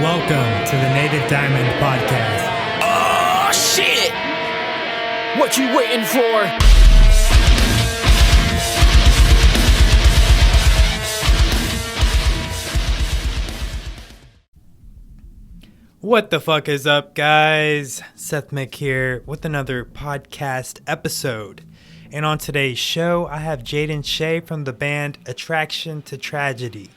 Welcome to the Native Diamond Podcast. Oh, shit! What you waiting for? What the fuck is up, guys? Seth Mick here with another podcast episode. And on today's show, I have Jaiden Shay from the band Attraction to Tragedy.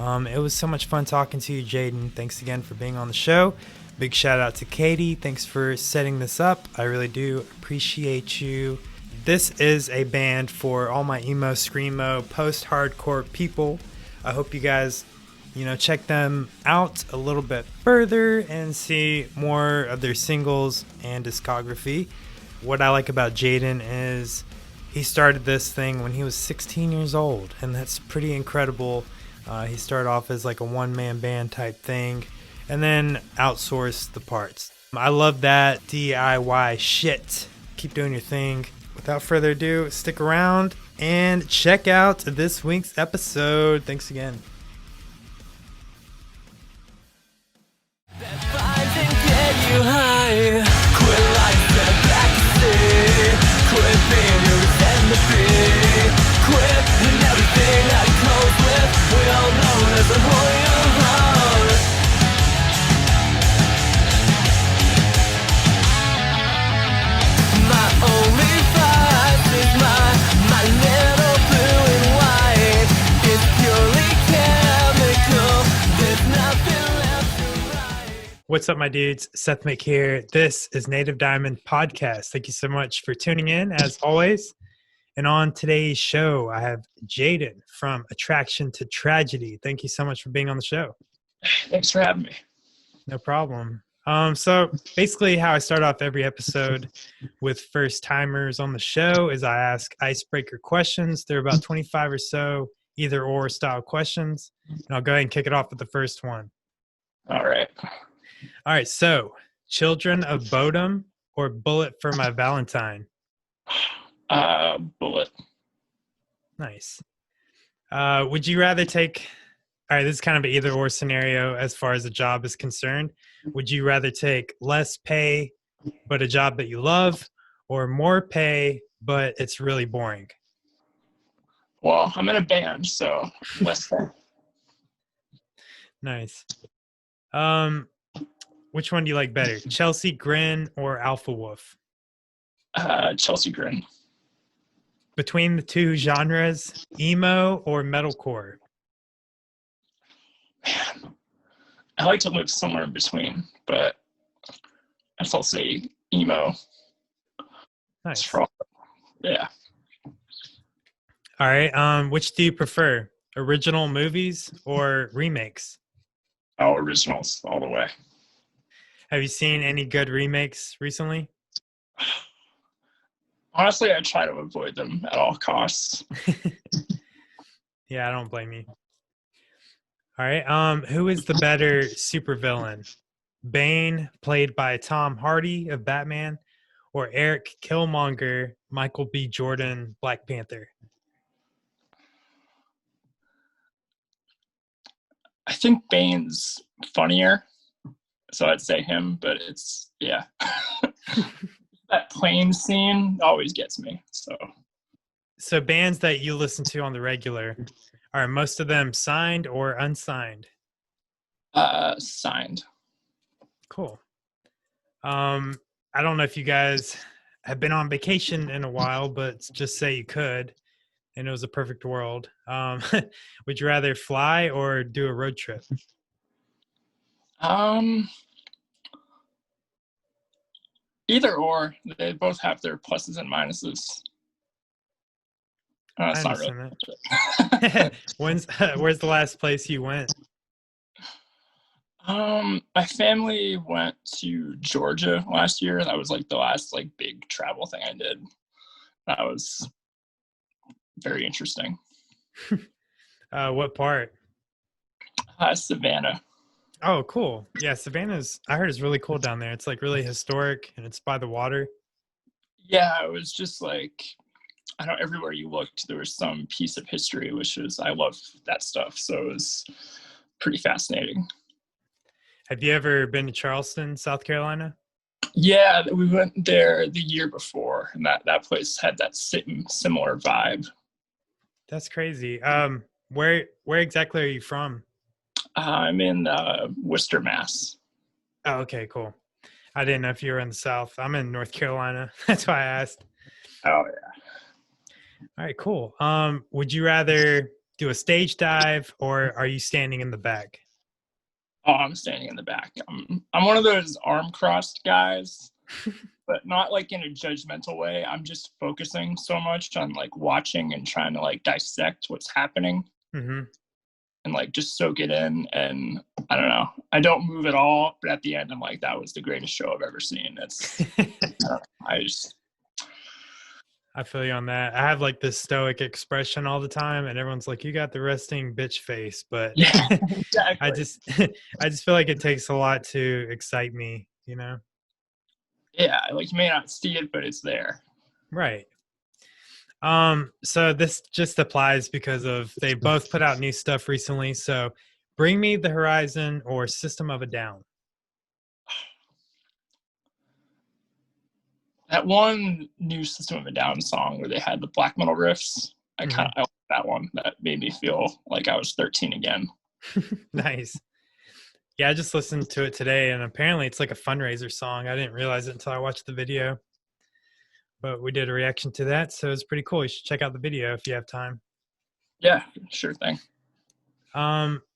It was so much fun talking to you, Jaiden. Thanks again for being on the show. Big shout out to Katie. Thanks for setting this up. I really do appreciate you. This is a band for all my Emo Screamo Post-Hardcore people. I hope you guys, check them out a little bit further and see more of their singles and discography. What I like about Jaiden is he started this thing when he was 16 years old, and that's pretty incredible. He started off as like a one-man band type thing and then outsourced the parts. I love that DIY shit. Keep doing your thing. Without further ado, stick around and check out this week's episode. Thanks again. What's up, my dudes? Seth Mick here. This is Native Diamond Podcast. Thank you so much for tuning in, as always. And on today's show, I have Jaiden from Attraction to Tragedy. Thank you so much for being on the show. Thanks for having me. No problem. So basically how I start off every episode with first timers on the show is I ask icebreaker questions. They're about 25 or so either or style questions. And I'll go ahead and kick it off with the first one. All right. All right. So Children of Bodom or Bullet for My Valentine? Bullet. Nice. Would you rather take, all right, this is kind of an either or scenario as far as the job is concerned. Would you rather take less pay, but a job that you love, or more pay, but it's really boring? Well, I'm in a band, so less pay. Nice. Which one do you like better? Chelsea Grin or Alpha Wolf? Chelsea Grin. Between the two genres, emo or metalcore? Man, I like to live somewhere in between, but I guess I'll say emo. Nice. Yeah. All right. Which do you prefer? Original movies or remakes? Oh, originals all the way. Have you seen any good remakes recently? Honestly, I try to avoid them at all costs. Yeah, I don't blame you. All right. Who is the better supervillain? Bane, played by Tom Hardy of Batman, or Eric Killmonger, Michael B. Jordan, Black Panther? I think Bane's funnier, so I'd say him, but it's, yeah. That plane scene always gets me, So bands that you listen to on the regular, are most of them signed or unsigned? Signed. Cool. I don't know if you guys have been on vacation in a while, but just say you could, and it was a perfect world. Would you rather fly or do a road trip? Either or. They both have their pluses and minuses. It's not really. Where's the last place you went? My family went to Georgia last year. That was like the last big travel thing I did. That was very interesting. What part? Savannah. Oh, cool. Yeah, Savannah's, I heard, is really cool down there. It's like really historic and it's by the water. Yeah, it was just like, I know everywhere you looked, there was some piece of history, I love that stuff. So it was pretty fascinating. Have you ever been to Charleston, South Carolina? Yeah, we went there the year before, and that place had that similar vibe. That's crazy. Where exactly are you from? I'm in Worcester, Mass. Oh, okay, cool. I didn't know if you were in the South. I'm in North Carolina. That's why I asked. Oh yeah. All right, cool. Would you rather do a stage dive or are you standing in the back? Oh, I'm standing in the back. I'm one of those arm crossed guys, but not like in a judgmental way. I'm just focusing so much on like watching and trying to like dissect what's happening Mm-hmm. and like just soak it in. And I don't know. I don't move at all, but at the end, I'm like, that was the greatest show I've ever seen. It's I just I feel you on that. I have like this stoic expression all the time, and everyone's like, "You got the resting bitch face," but yeah, I exactly. just, I just feel like it takes a lot to excite me, you know? Yeah, like you may not see it, but it's there. Right. So this just applies because of they both put out new stuff recently. So, Bring Me the Horizon or System of a Down. That one new System of a Down song where they had the black metal riffs, Mm-hmm. I like that one. That made me feel like I was 13 again. Nice. Yeah, I just listened to it today, and apparently it's like a fundraiser song. I didn't realize it until I watched the video, but we did a reaction to that, so it's pretty cool. You should check out the video if you have time. Yeah, sure thing.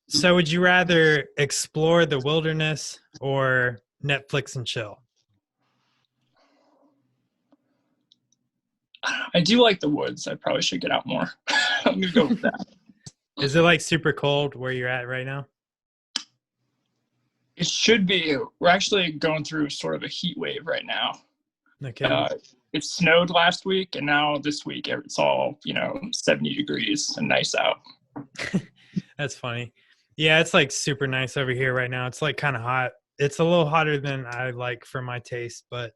So would you rather explore the wilderness or Netflix and chill? I do like the woods. I probably should get out more. I'm gonna go with that. Is it like super cold where you're at right now? It should be. We're actually going through sort of a heat wave right now. Okay. It snowed last week, and now this week it's all 70 degrees and nice out. That's funny. Yeah, it's like super nice over here right now. It's like kind of hot. It's a little hotter than I like for my taste, but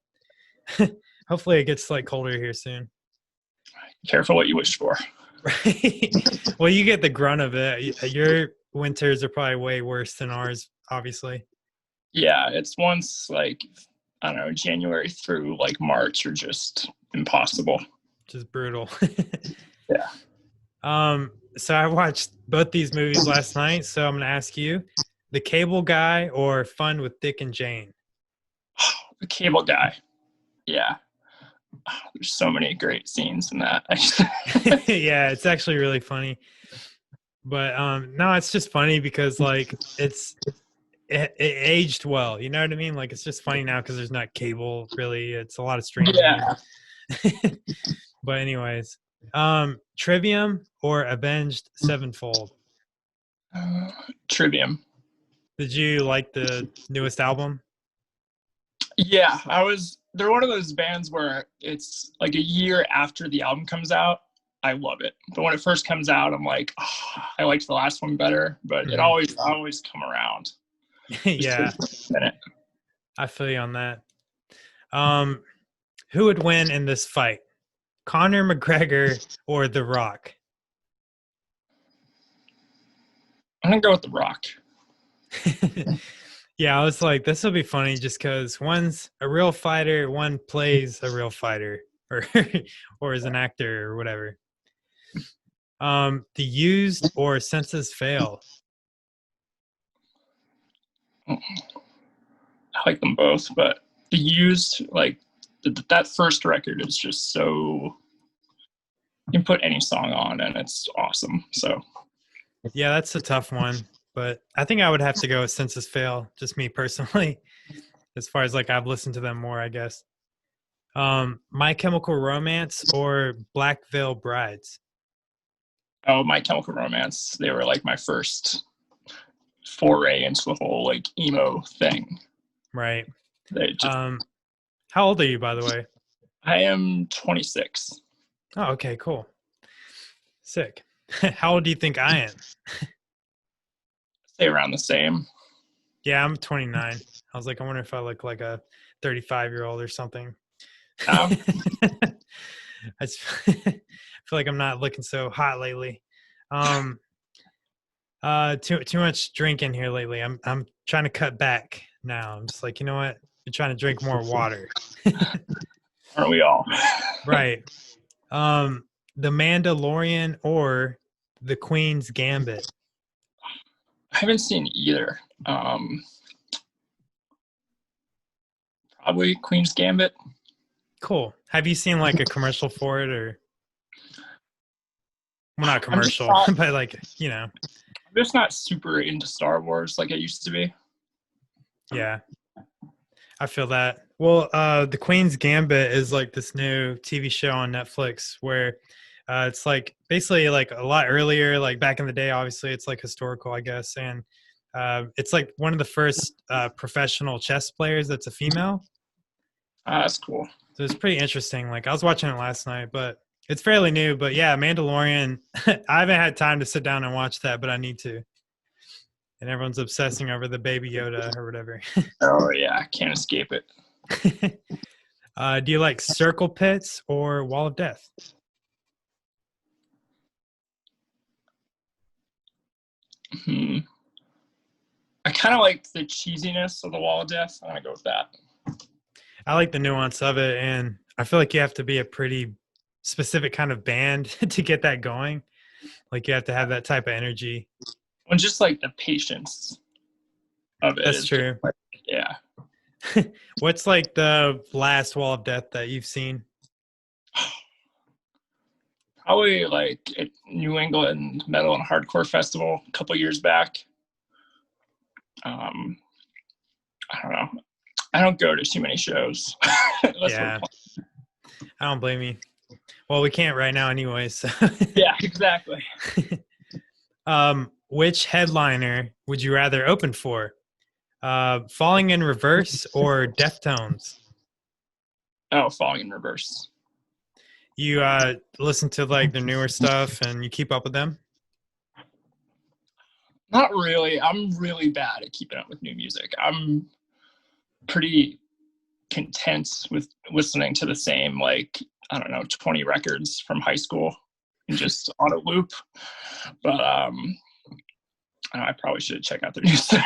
hopefully it gets like colder here soon. Careful what you wish for. Right. Well, you get the grunt of it. Your winters are probably way worse than ours, obviously. Yeah, it's once like I don't know, January through like March are just impossible. Just brutal. Yeah. So I watched both these movies last night, so I'm gonna ask you, The Cable Guy or Fun with Dick and Jane? The Cable Guy. Yeah. There's so many great scenes in that. Yeah, it's actually really funny. But no, it's just funny because like it aged well. You know what I mean? Like it's just funny now because there's not cable really. It's a lot of streaming. Yeah. But anyways, Trivium or Avenged Sevenfold? Trivium. Did you like the newest album? Yeah, they're one of those bands where it's like a year after the album comes out. I love it. But when it first comes out, I'm like, oh, I liked the last one better, but Mhm. I always come around. Yeah, Just a minute. I feel you on that. Who would win in this fight? Conor McGregor or The Rock? I'm gonna go with The Rock. Yeah, I was like, this will be funny just because one's a real fighter, one plays a real fighter, or or is an actor or whatever. The Used or Senses Fail? I like them both, but the Used, like that first record is just so you can put any song on and it's awesome. So Yeah, that's a tough one, but I think I would have to go with Senses Fail, just me personally, as far as like I've listened to them more, I guess. My Chemical Romance or Black Veil Brides? My Chemical Romance, they were like my first foray into the whole like emo thing. Right. They just How old are you, by the way? I am 26. Oh, okay, cool. Sick. How old do you think I am? Stay around the same. Yeah, I'm 29. I was like, I wonder if I look like a 35-year-old or something. Um, I feel like I'm not looking so hot lately. Too much drinking here lately. I'm trying to cut back now. I'm just like, you know what? I'm trying to drink more water. Aren't we all? Right. The Mandalorian or the Queen's Gambit. I haven't seen either. Probably Queen's Gambit. Cool. Have you seen like a commercial for it or? Well, not I'm just commercial, not, but like, you know. I'm just not super into Star Wars like I used to be. Yeah, I feel that. Well, the Queen's Gambit is like this new TV show on Netflix where it's like basically like a lot earlier, like back in the day. Obviously, it's like historical, I guess, and it's like one of the first professional chess players that's a female. That's cool. So it's pretty interesting. Like I was watching it last night, but it's fairly new. But yeah, Mandalorian. I haven't had time to sit down and watch that, but I need to. And everyone's obsessing over the Baby Yoda or whatever. Oh yeah, I can't escape it. Do you like Circle Pits or Wall of Death? I kind of like the cheesiness of the Wall of Death. I'm gonna go with that. I like the nuance of it, and I feel like you have to be a pretty specific kind of band to get that going. Like you have to have that type of energy. And just like the patience of it. That's true. Like, yeah. What's like the last Wall of Death that you've seen? Probably like at New England Metal and Hardcore Festival a couple years back. I don't know. I don't go to too many shows. Yeah. I don't blame you. Well, we can't right now anyway. So. Yeah, exactly. Which headliner would you rather open for? Falling in Reverse or Deftones? Oh, Falling in Reverse. You listen to like their newer stuff and you keep up with them? Not really. I'm really bad at keeping up with new music. I'm pretty content with listening to the same, like, I don't know, 20 records from high school and just on a loop. But I probably should check out their new stuff.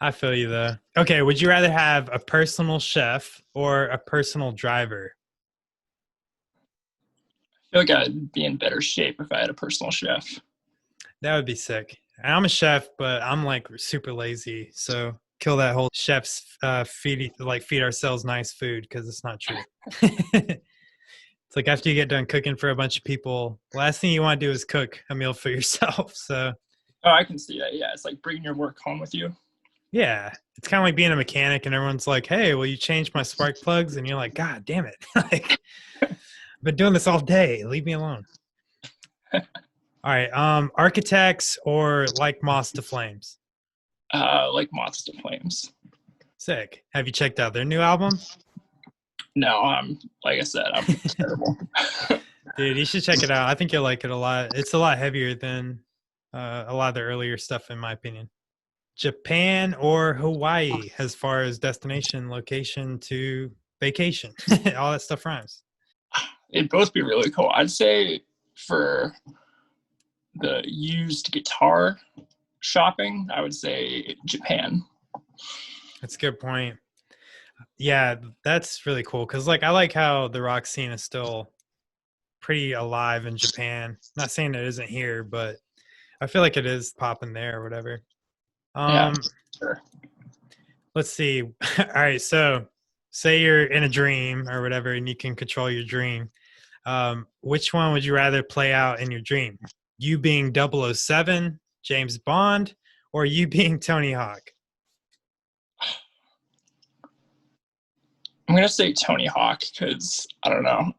I feel you though. Okay, would you rather have a personal chef or a personal driver? I feel like I'd be in better shape if I had a personal chef. That would be sick. I'm a chef, but I'm like super lazy. So kill that whole chef's feed ourselves nice food because it's not true. It's like after you get done cooking for a bunch of people, last thing you want to do is cook a meal for yourself. So Oh, I can see that. Yeah, it's like bringing your work home with you. yeah, it's kind of like being a mechanic and everyone's like, hey, will you change my spark plugs? And you're like, God damn it. Like, I've been doing this all day. Leave me alone. All right. Architects or Like Moths to Flames? Like Moths to Flames. Sick. Have you checked out their new album? No, like I said, I'm terrible. Dude, you should check it out. I think you'll like it a lot. It's a lot heavier than a lot of the earlier stuff, in my opinion. Japan or Hawaii as far as destination, location to vacation? All that stuff rhymes. It'd both be really cool. I'd say for the used guitar shopping, I would say Japan. That's a good point. Yeah, that's really cool because like I like how the rock scene is still pretty alive in Japan. Not saying it isn't here, but I feel like it is popping there or whatever. Yeah, sure. Let's see. All right, so say you're in a dream or whatever and you can control your dream. Which one would you rather play out in your dream? You being 007, James Bond, or you being Tony Hawk? I'm going to say Tony Hawk because, I don't know,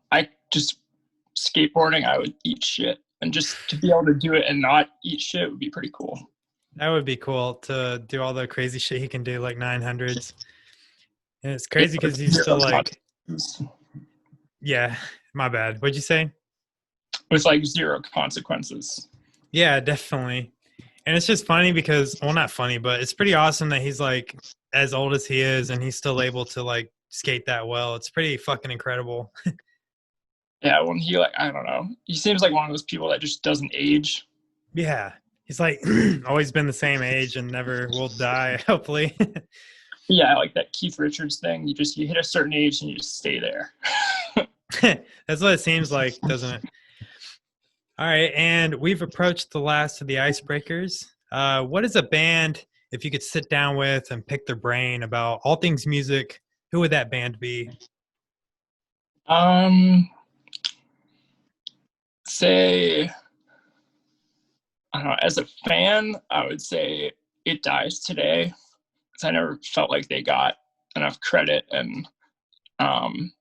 skateboarding, I would eat shit. And just to be able to do it and not eat shit would be pretty cool. That would be cool to do all the crazy shit he can do, like 900s. And it's crazy because he's still like, yeah, my bad. What'd you say? With like zero consequences. Yeah, definitely. And it's just funny because, well, not funny, but it's pretty awesome that he's like as old as he is and he's still able to like skate that well. It's pretty fucking incredible. Yeah, when he like, I don't know, he seems like one of those people that just doesn't age. Yeah. He's like always been the same age and never will die, hopefully. Yeah, I like that Keith Richards thing. You hit a certain age and you just stay there. That's what it seems like, doesn't it? All right, and we've approached the last of the icebreakers. What is a band, if you could sit down with and pick their brain about all things music, who would that band be? Um, say I don't know. As a fan, I would say It Dies Today because I never felt like they got enough credit, and um,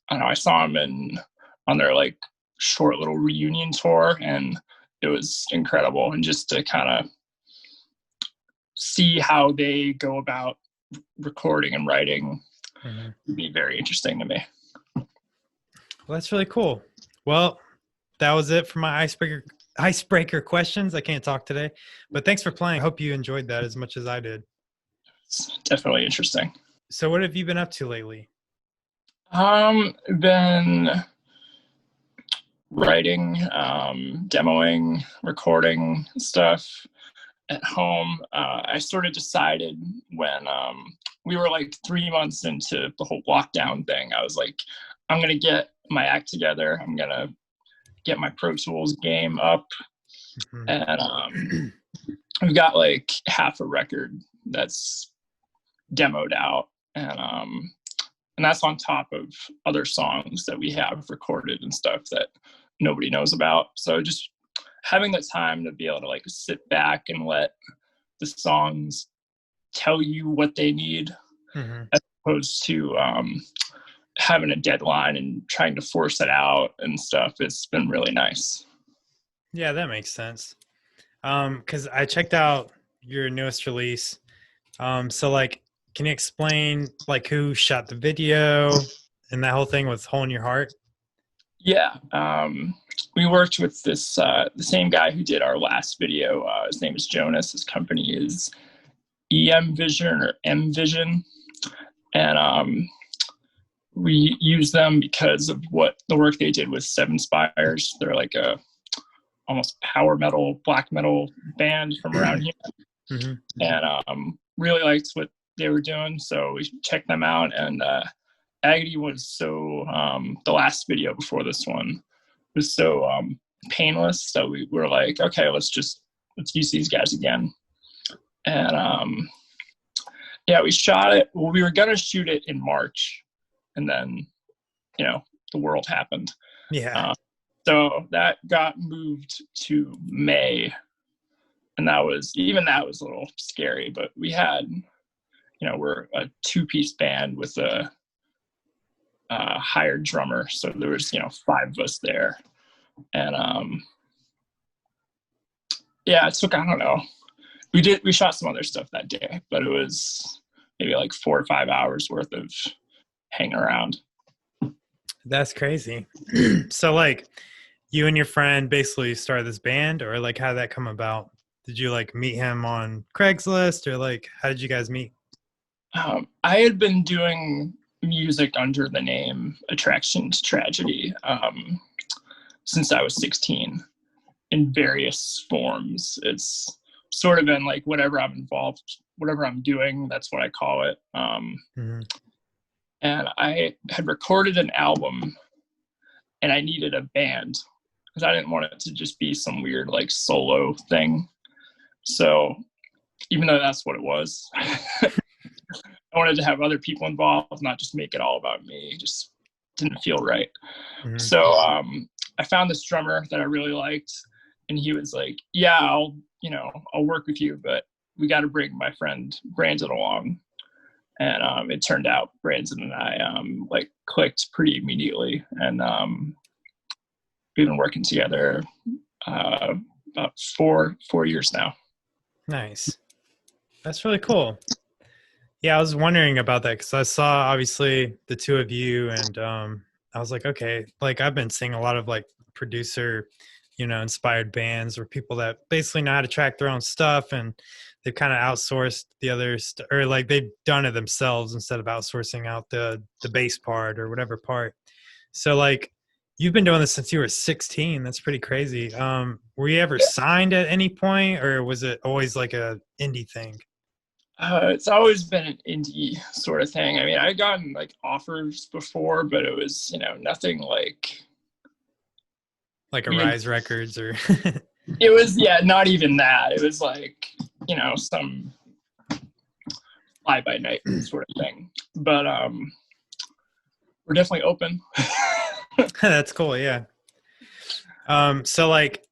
I don't know. I saw them on their like short little reunion tour, and it was incredible. And just to kind of see how they go about recording and writing would be very interesting to me. Well, that's really cool. Well, that was it for my icebreaker questions. I can't talk today, but thanks for playing. I hope you enjoyed that as much as I did. It's definitely interesting. So what have you been up to lately? Been writing, demoing, recording stuff at home. I sort of decided when we were like 3 months into the whole lockdown thing, I was like, I'm going to get my act together. I'm going to get my Pro Tools game up. And I've got like half a record that's demoed out. And that's on top of other songs that we have recorded and stuff that nobody knows about. So just having the time to be able to like sit back and let the songs tell you what they need, as opposed to having a deadline and trying to force it out and stuff. It's been really nice. Yeah, that makes sense. Because I checked out your newest release. So like, can you explain like who shot the video and that whole thing with Hole in Your Heart? Yeah. We worked with this the same guy who did our last video. His name is Jonas. His company is EM Vision or M Vision. And we use them because of what the work they did with Seven Spires. They're like a almost power metal, black metal band from around here. And really liked what they were doing. So we checked them out. And Agony was so, the last video before this one was so painless that we were like, okay, let's use these guys again. And yeah, we shot it. Well, we were going to shoot it in March. And then, the world happened. Yeah. So that got moved to May. And that was a little scary, but we had, we're a 2-piece band with a hired drummer. So there was, 5 of us there. And yeah, it took, I don't know. We shot some other stuff that day, but it was maybe like 4 or 5 hours worth of hanging around. That's crazy. So like you and your friend basically started this band, or like how did that come about? Did you like meet him on Craigslist, or like how did you guys meet? I had been doing music under the name Attraction to Tragedy since I was 16 in various forms. It's sort of been like whatever I'm involved, whatever I'm doing, that's what I call it. And I had recorded an album and I needed a band because I didn't want it to just be some weird like solo thing. So even though that's what it was, I wanted to have other people involved, not just make it all about me. It just didn't feel right. So I found this drummer that I really liked, and he was like, yeah, I'll work with you, but we got to bring my friend Brandon along. And it turned out Brandon and I like clicked pretty immediately, and we've been working together about 4 years now. Nice. That's really cool. Yeah, I was wondering about that because I saw obviously the two of you, and I was like, okay, like I've been seeing a lot of like producer, inspired bands or people that basically know how to track their own stuff, and they've kind of outsourced the others, or like they've done it themselves instead of outsourcing out the bass part or whatever part. So like you've been doing this since you were 16. That's pretty crazy. were you ever signed at any point, or was it always like a indie thing? It's always been an indie sort of thing. I mean, I gotten like offers before, but it was, nothing like. Like a I mean, Rise Records or it was, yeah, not even that. It was like, some fly by night sort of thing. But we're definitely open. That's cool, yeah. So like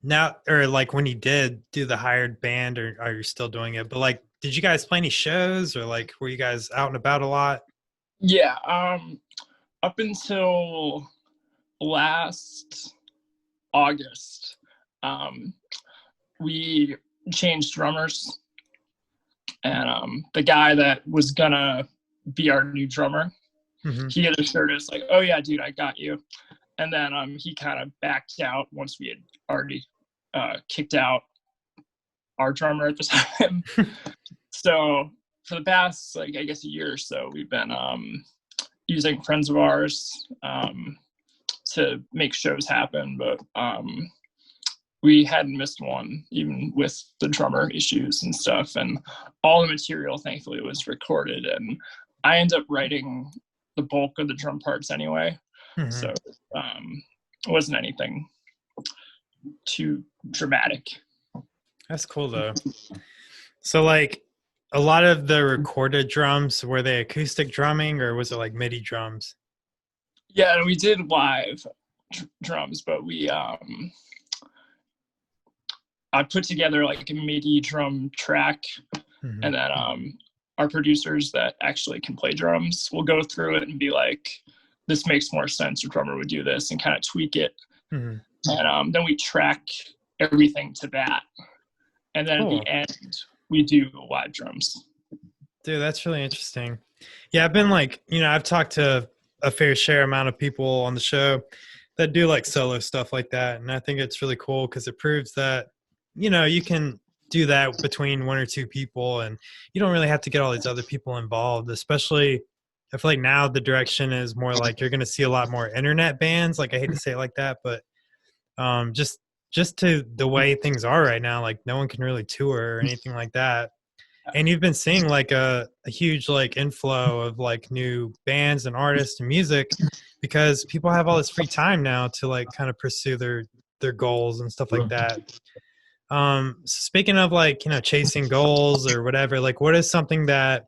now, or like when you did do the hired band, or are you still doing it? But like, did you guys play any shows, or like were you guys out and about a lot? Yeah, up until last August, we changed drummers, and the guy that was gonna be our new drummer, Mm-hmm. he had assured us like, "Oh yeah, dude, I got you," and then he kind of backed out once we had already kicked out our drummer at the time. So for the past, like, I guess a year or so, we've been using friends of ours to make shows happen, but we hadn't missed one, even with the drummer issues and stuff. And all the material, thankfully, was recorded. And I ended up writing the bulk of the drum parts anyway. Mm-hmm. So it wasn't anything too dramatic. That's cool though. So like a lot of the recorded drums, were they acoustic drumming or was it like MIDI drums? Yeah, and we did live drums, but I put together like a MIDI drum track, Mm-hmm. and then our producers that actually can play drums will go through it and be like, this makes more sense, a drummer would do this, and kind of tweak it. Mm-hmm. And then we track everything to that. And then Cool. at the end, we do live drums. Dude, that's really interesting. Yeah, I've been like, I've talked to a fair share amount of people on the show that do like solo stuff like that. And I think it's really cool because it proves that, you can do that between one or two people and you don't really have to get all these other people involved, especially I feel like now the direction is more like you're going to see a lot more internet bands. Like I hate to say it like that, but just to the way things are right now, like no one can really tour or anything like that. And you've been seeing like a huge like inflow of like new bands and artists and music because people have all this free time now to like kind of pursue their goals and stuff like that. So speaking of like, chasing goals or whatever, like what is something that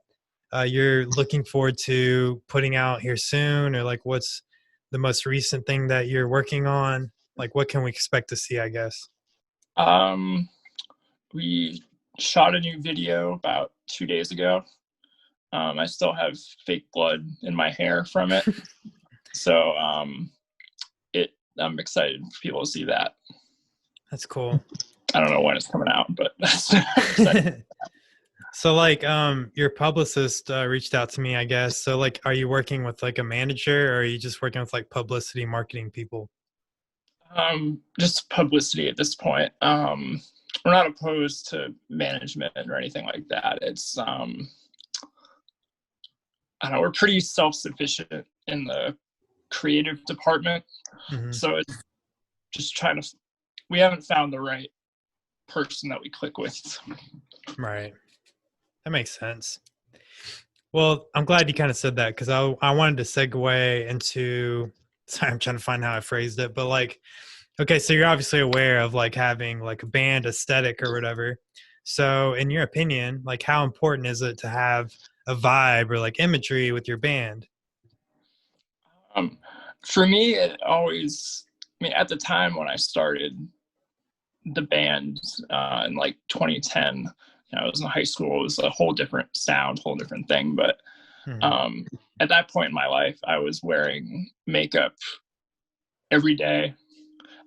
you're looking forward to putting out here soon, or like what's the most recent thing that you're working on? Like what can we expect to see, I guess? We shot a new video about 2 days ago. I still have fake blood in my hair from it. So I'm excited for people to see that. That's cool. I don't know when it's coming out, but I'm excited. So like your publicist reached out to me, I guess. So like are you working with like a manager, or are you just working with like publicity marketing people? Just publicity at this point. We're not opposed to management or anything like that. It's I don't know, we're pretty self-sufficient in the creative department. Mm-hmm. So it's just we haven't found the right person that we click with. Right. That makes sense. Well, I'm glad you kind of said that because I wanted to segue into, sorry, I'm trying to find how I phrased it, but like, okay, so you're obviously aware of like having like a band aesthetic or whatever. So in your opinion, like how important is it to have a vibe or like imagery with your band? For me, it always, I mean, at the time when I started the band in like 2010, I was in high school. It was a whole different sound, whole different thing. But at that point in my life, I was wearing makeup every day.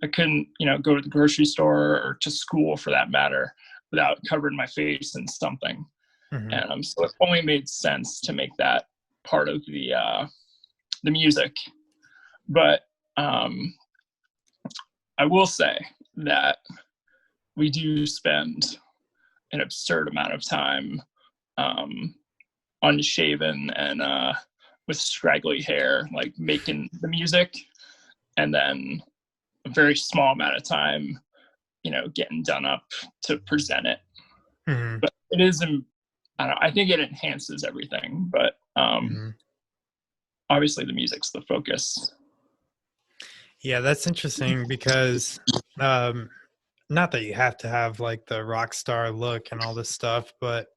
I couldn't, go to the grocery store or to school for that matter without covering my face in something. Mm-hmm. And so it only made sense to make that part of the music. But I will say that we do spend an absurd amount of time unshaven and with scraggly hair, like making the music, and then a very small amount of time getting done up to present it. Mm-hmm. But it is, I don't know, I think it enhances everything, but obviously the music's the focus. Yeah, that's interesting because not that you have to have like the rock star look and all this stuff, but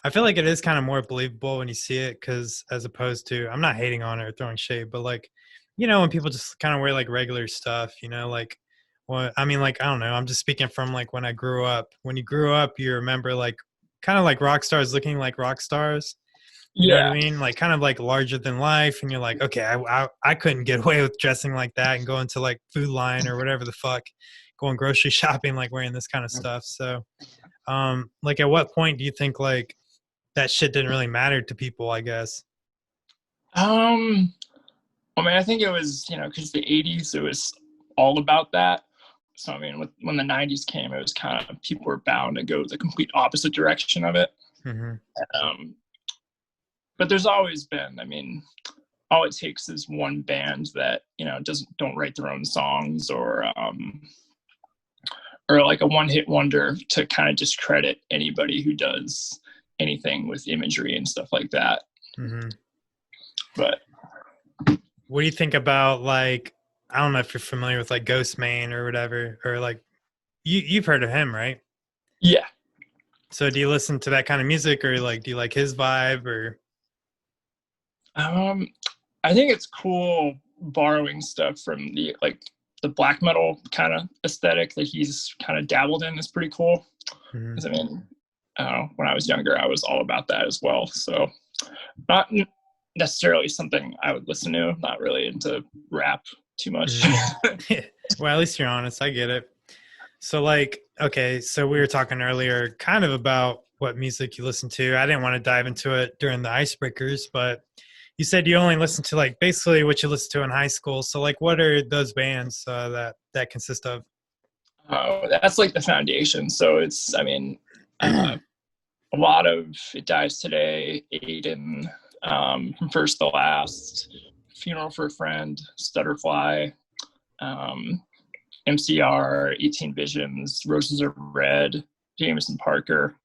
I feel like it is kind of more believable when you see it, because as opposed to, I'm not hating on it or throwing shade, but like, when people just kind of wear like regular stuff, like what I mean, like, I don't know, I'm just speaking from like when I grew up. When you grew up, you remember like kind of like rock stars looking like rock stars. You know what I Yeah. mean? Like kind of like larger than life. And you're like, okay, I couldn't get away with dressing like that and going to like Food Line or whatever the fuck, going grocery shopping, like wearing this kind of stuff. So, like at what point do you think like that shit didn't really matter to people, I guess? I mean, I think it was, because the 80s, it was all about that. So, I mean, when the 90s came, it was kind of, people were bound to go the complete opposite direction of it. Mm-hmm. But there's always been, I mean, all it takes is one band that, don't write their own songs, or like a one-hit wonder to kind of discredit anybody who does anything with imagery and stuff like that. Mm-hmm. But what do you think about, like, I don't know if you're familiar with like Ghostman or whatever, or like you've heard of him, right? yeah. So do you listen to that kind of music, or like do you like his vibe, or? I think it's cool borrowing stuff from the black metal kind of aesthetic that he's kind of dabbled in is pretty cool. Mm-hmm. 'Cause, I mean, when I was younger, I was all about that as well. So not necessarily something I would listen to. I'm not really into rap too much. Mm-hmm. Well, at least you're honest. I get it. So like, okay, so we were talking earlier kind of about what music you listen to. I didn't want to dive into it during the icebreakers, but you said you only listen to like basically what you listened to in high school. So like, what are those bands that consist of? That's like the foundation. So it's, I mean, a lot of It Dies Today, Aiden, From First to Last, Funeral for a Friend, Stutterfly, MCR, 18 Visions, Roses Are Red, Jameson Parker.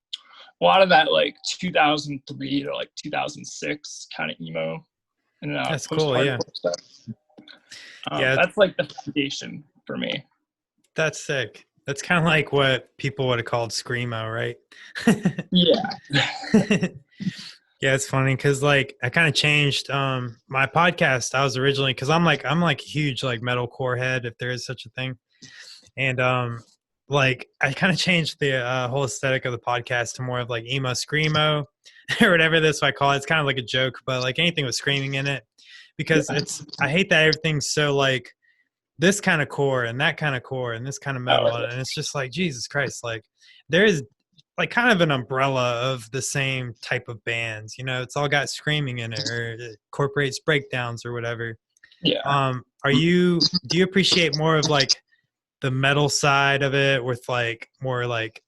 A lot of that like 2003 to like 2006 kind of emo and That's cool, post-hardcore yeah. stuff. Yeah, that's like the foundation for me. that's sick. That's kind of like what people would have called screamo, right? Yeah. Yeah, it's funny because like I kind of changed my podcast. I was originally, because I'm like a huge like metalcore head, if there is such a thing, and like I kind of changed the whole aesthetic of the podcast to more of like emo screamo or whatever this I call it. It's kind of like a joke, but like anything with screaming in it, because I hate that everything's so like this kind of core and that kind of core and this kind of metal, and it's just like Jesus Christ, like there is like kind of an umbrella of the same type of bands, it's all got screaming in it, or it incorporates breakdowns or whatever. Yeah. Do you appreciate more of like the metal side of it with like more like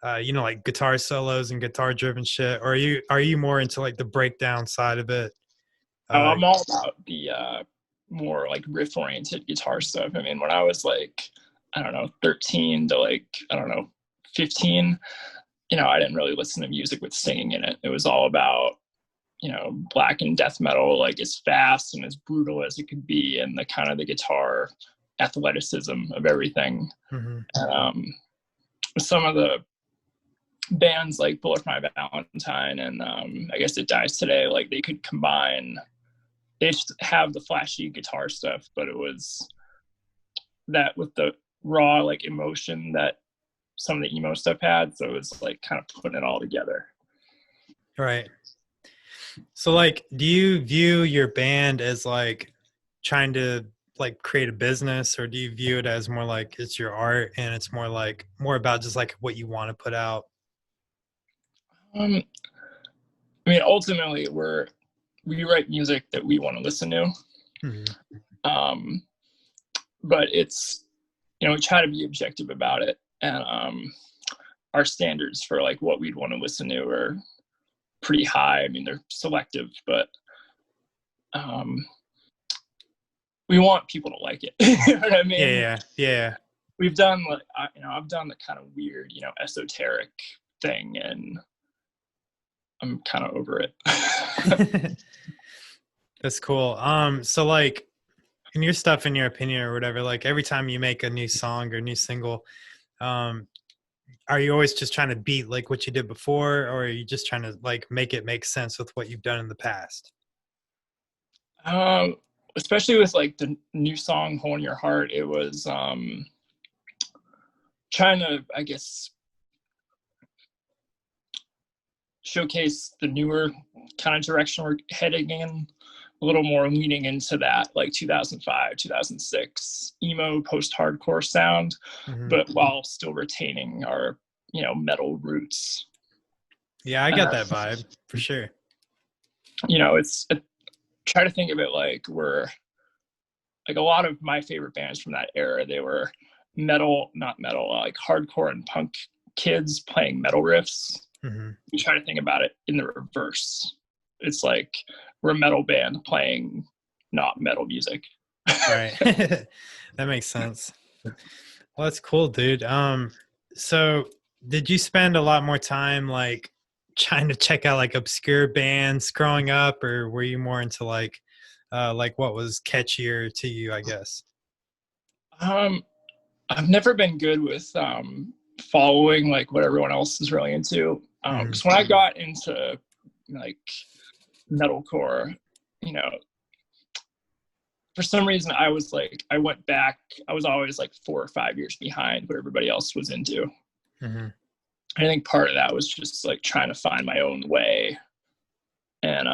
like guitar solos and guitar driven shit, or are you more into like the breakdown side of it? I'm all about the more like riff oriented guitar stuff. I mean, when I was like, I don't know, 13 to like, I don't know, 15, I didn't really listen to music with singing in it. It was all about, black and death metal, like as fast and as brutal as it could be, and the kind of the guitar athleticism of everything. Mm-hmm. And, some of the bands like Bullet for My Valentine and I guess It Dies Today, like they could combine, they just have the flashy guitar stuff, but it was that with the raw like emotion that some of the emo stuff had. So it was like kind of putting it all together. Right. So like, do you view your band as like trying to like create a business, or do you view it as more like it's your art and it's more about just like what you want to put out? I mean, ultimately we write music that we want to listen to. Mm-hmm. But it's, we try to be objective about it. And our standards for like what we'd want to listen to are pretty high. I mean, they're selective, but we want people to like it. You know what I mean? Yeah. we've done like I've done the kind of weird, esoteric thing, and I'm kind of over it. That's cool. So like in your stuff, in your opinion or whatever, like every time you make a new song or new single, um, are you always just trying to beat like what you did before, or are you just trying to like make it make sense with what you've done in the past? Um, Especially with like the new song "Hole in Your Heart," it was trying to, I guess, showcase the newer kind of direction we're heading in, a little more leaning into that like 2005, 2006 emo post-hardcore sound, Hmm. but while still retaining our, metal roots. Yeah, I get that vibe for sure. It's try to think of it like we're like a lot of my favorite bands from that era. They were metal, not metal, like hardcore and punk kids playing metal riffs. Hmm. You try to think about it in the reverse. It's like we're a metal band playing not metal music. Right. That makes sense. Well, that's cool, dude. So did you spend a lot more time like trying to check out like obscure bands growing up, or were you more into like what was catchier to you, I guess? Um, I've never been good with following like what everyone else is really into. Hmm. Because when I got into like metalcore, you know, for some reason I went back. I was always like 4 or 5 years behind what everybody else was into. Hmm. I think part of that was just like trying to find my own way, and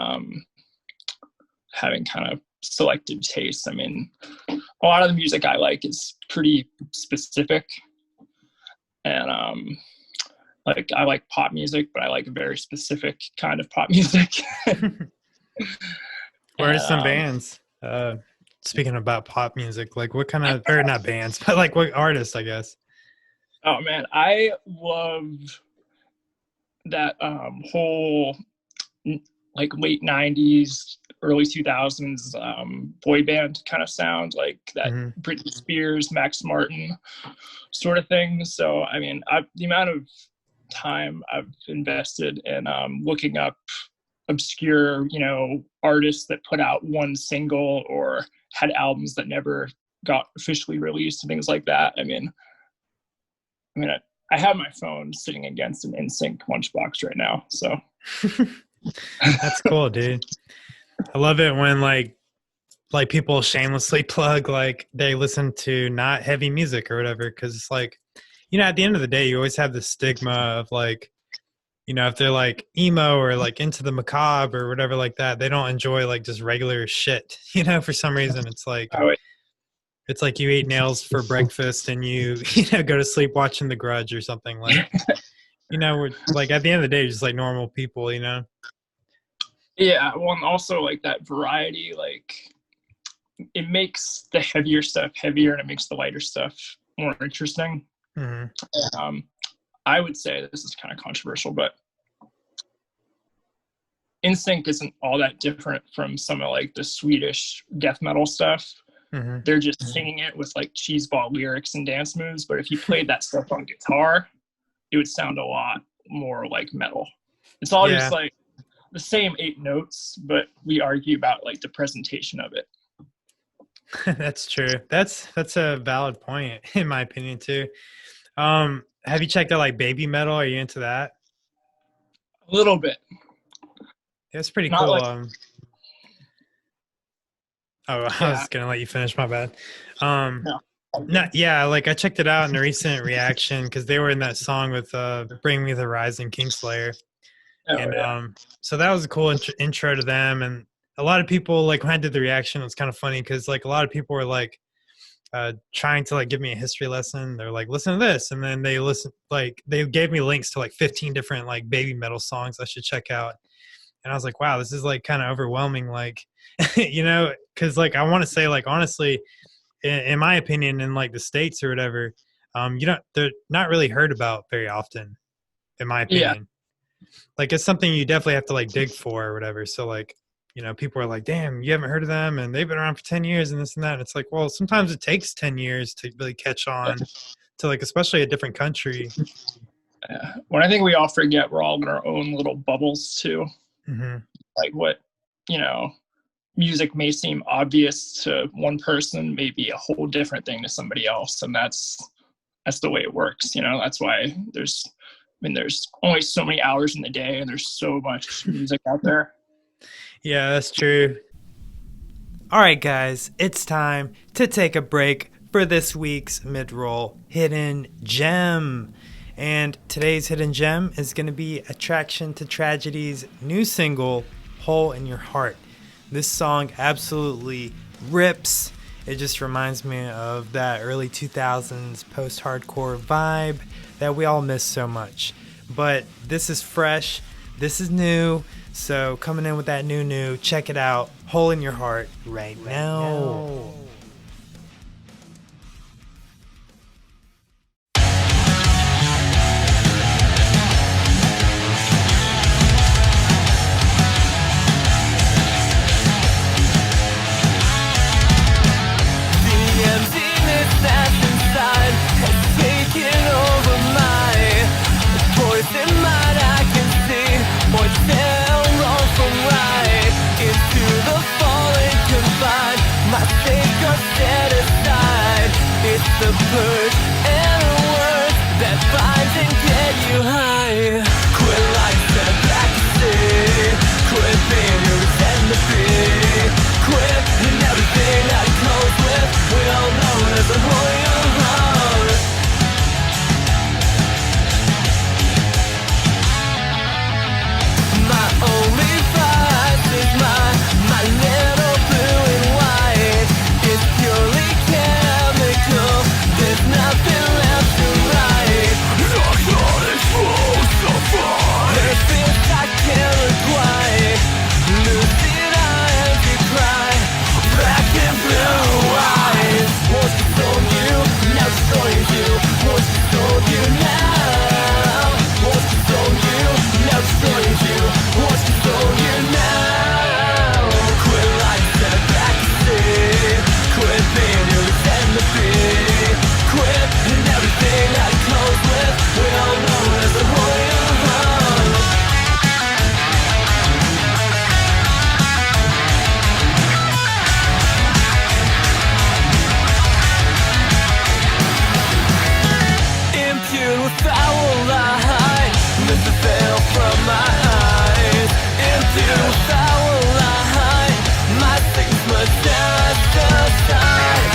having kind of selective tastes. I mean, a lot of the music I like is pretty specific, and like I like pop music, but I like a very specific kind of pop music. What are And some bands? Speaking about pop music, like what kind of, or not bands, but like what artists, I guess. oh man, I love that whole like late 90s early 2000s boy band kind of sound, like that Hmm. Britney Spears, Max Martin sort of thing. So I mean, the amount of time I've invested in looking up obscure, artists that put out one single or had albums that never got officially released and things like that. I have my phone sitting against an NSYNC lunchbox right now, so. That's cool, dude. I love it when like people shamelessly plug like they listen to not heavy music or whatever, because it's like, at the end of the day you always have the stigma of like, if they're like emo or like into the macabre or whatever like that, they don't enjoy like just regular shit. For some reason Oh, it's like you eat nails for breakfast and you go to sleep watching The Grudge or something. Like, we're like at the end of the day just like normal people. yeah, well, and also like that variety, like it makes the heavier stuff heavier and it makes the lighter stuff more interesting. Hmm. um, I would say that this is kind of controversial, but NSYNC isn't all that different from some of like the Swedish death metal stuff. Hmm. They're just singing it with like cheeseball lyrics and dance moves, but if you played that stuff on guitar, it would sound a lot more like metal. It's all just Yeah. like the same 8 notes, but we argue about like the presentation of it. That's true. That's a valid point in my opinion too. Have you checked out like baby metal? Are you into that? A little bit, It's pretty not cool. like, Oh, I yeah, was gonna let you finish. My bad. Um, no. no, yeah, like I checked it out in the recent reaction because they were in that song with "Bring Me the Horizon" Kingslayer, Oh and yeah, so that was a cool intro to them. And a lot of people like when I did the reaction, it was kind of funny because like a lot of people were like trying to like give me a history lesson. They're like, listen to this, and then they gave me links to like 15 different like baby metal songs I should check out. And I was like, wow, this is like kind of overwhelming, like because like I want to say like honestly, in my opinion, in like the States or whatever, they're not really heard about very often, in my yeah. opinion. Like it's something you definitely have to like dig for or whatever. So like people are like, damn, you haven't heard of them and they've been around for 10 years and this and that. And it's like, well, sometimes it takes 10 years to really catch on to like, especially a different country. Yeah. When I think we all forget we're all in our own little bubbles too. Mm-hmm. Like what, music may seem obvious to one person may be a whole different thing to somebody else. And that's the way it works. That's why there's only so many hours in the day and there's so much music out there. Yeah, that's true. All right, guys, it's time to take a break for this week's mid-roll Hidden Gem. And today's Hidden Gem is going to be Attraction to Tragedy's new single, Hole in Your Heart. This song absolutely rips. It just reminds me of that early 2000s post-hardcore vibe that we all miss so much. But this is fresh. This is new. So coming in with that new, check it out. Hole in Your Heart right now. The purge and the words that binds and get you high. Quit life and back to sea. Quit being your identity. Quit in everything that goes with. We all know there's a hole in your heart. My only vice is my little blue and white. It's purely chemical. There's nothing left to write. There's things I can't require. Lucid eyes you cry. Black and blue eyes. Once I told you, now destroying you. Once I told you now. Once I told you, now destroying you. Once I told you now. Quit life, step back and see. Quit being your identity. Quit and everything that comes with. We all know there's a hole in your heart. Impure with foul light, mist the veil from my eyes. Impure with foul light, my sickness must just aside.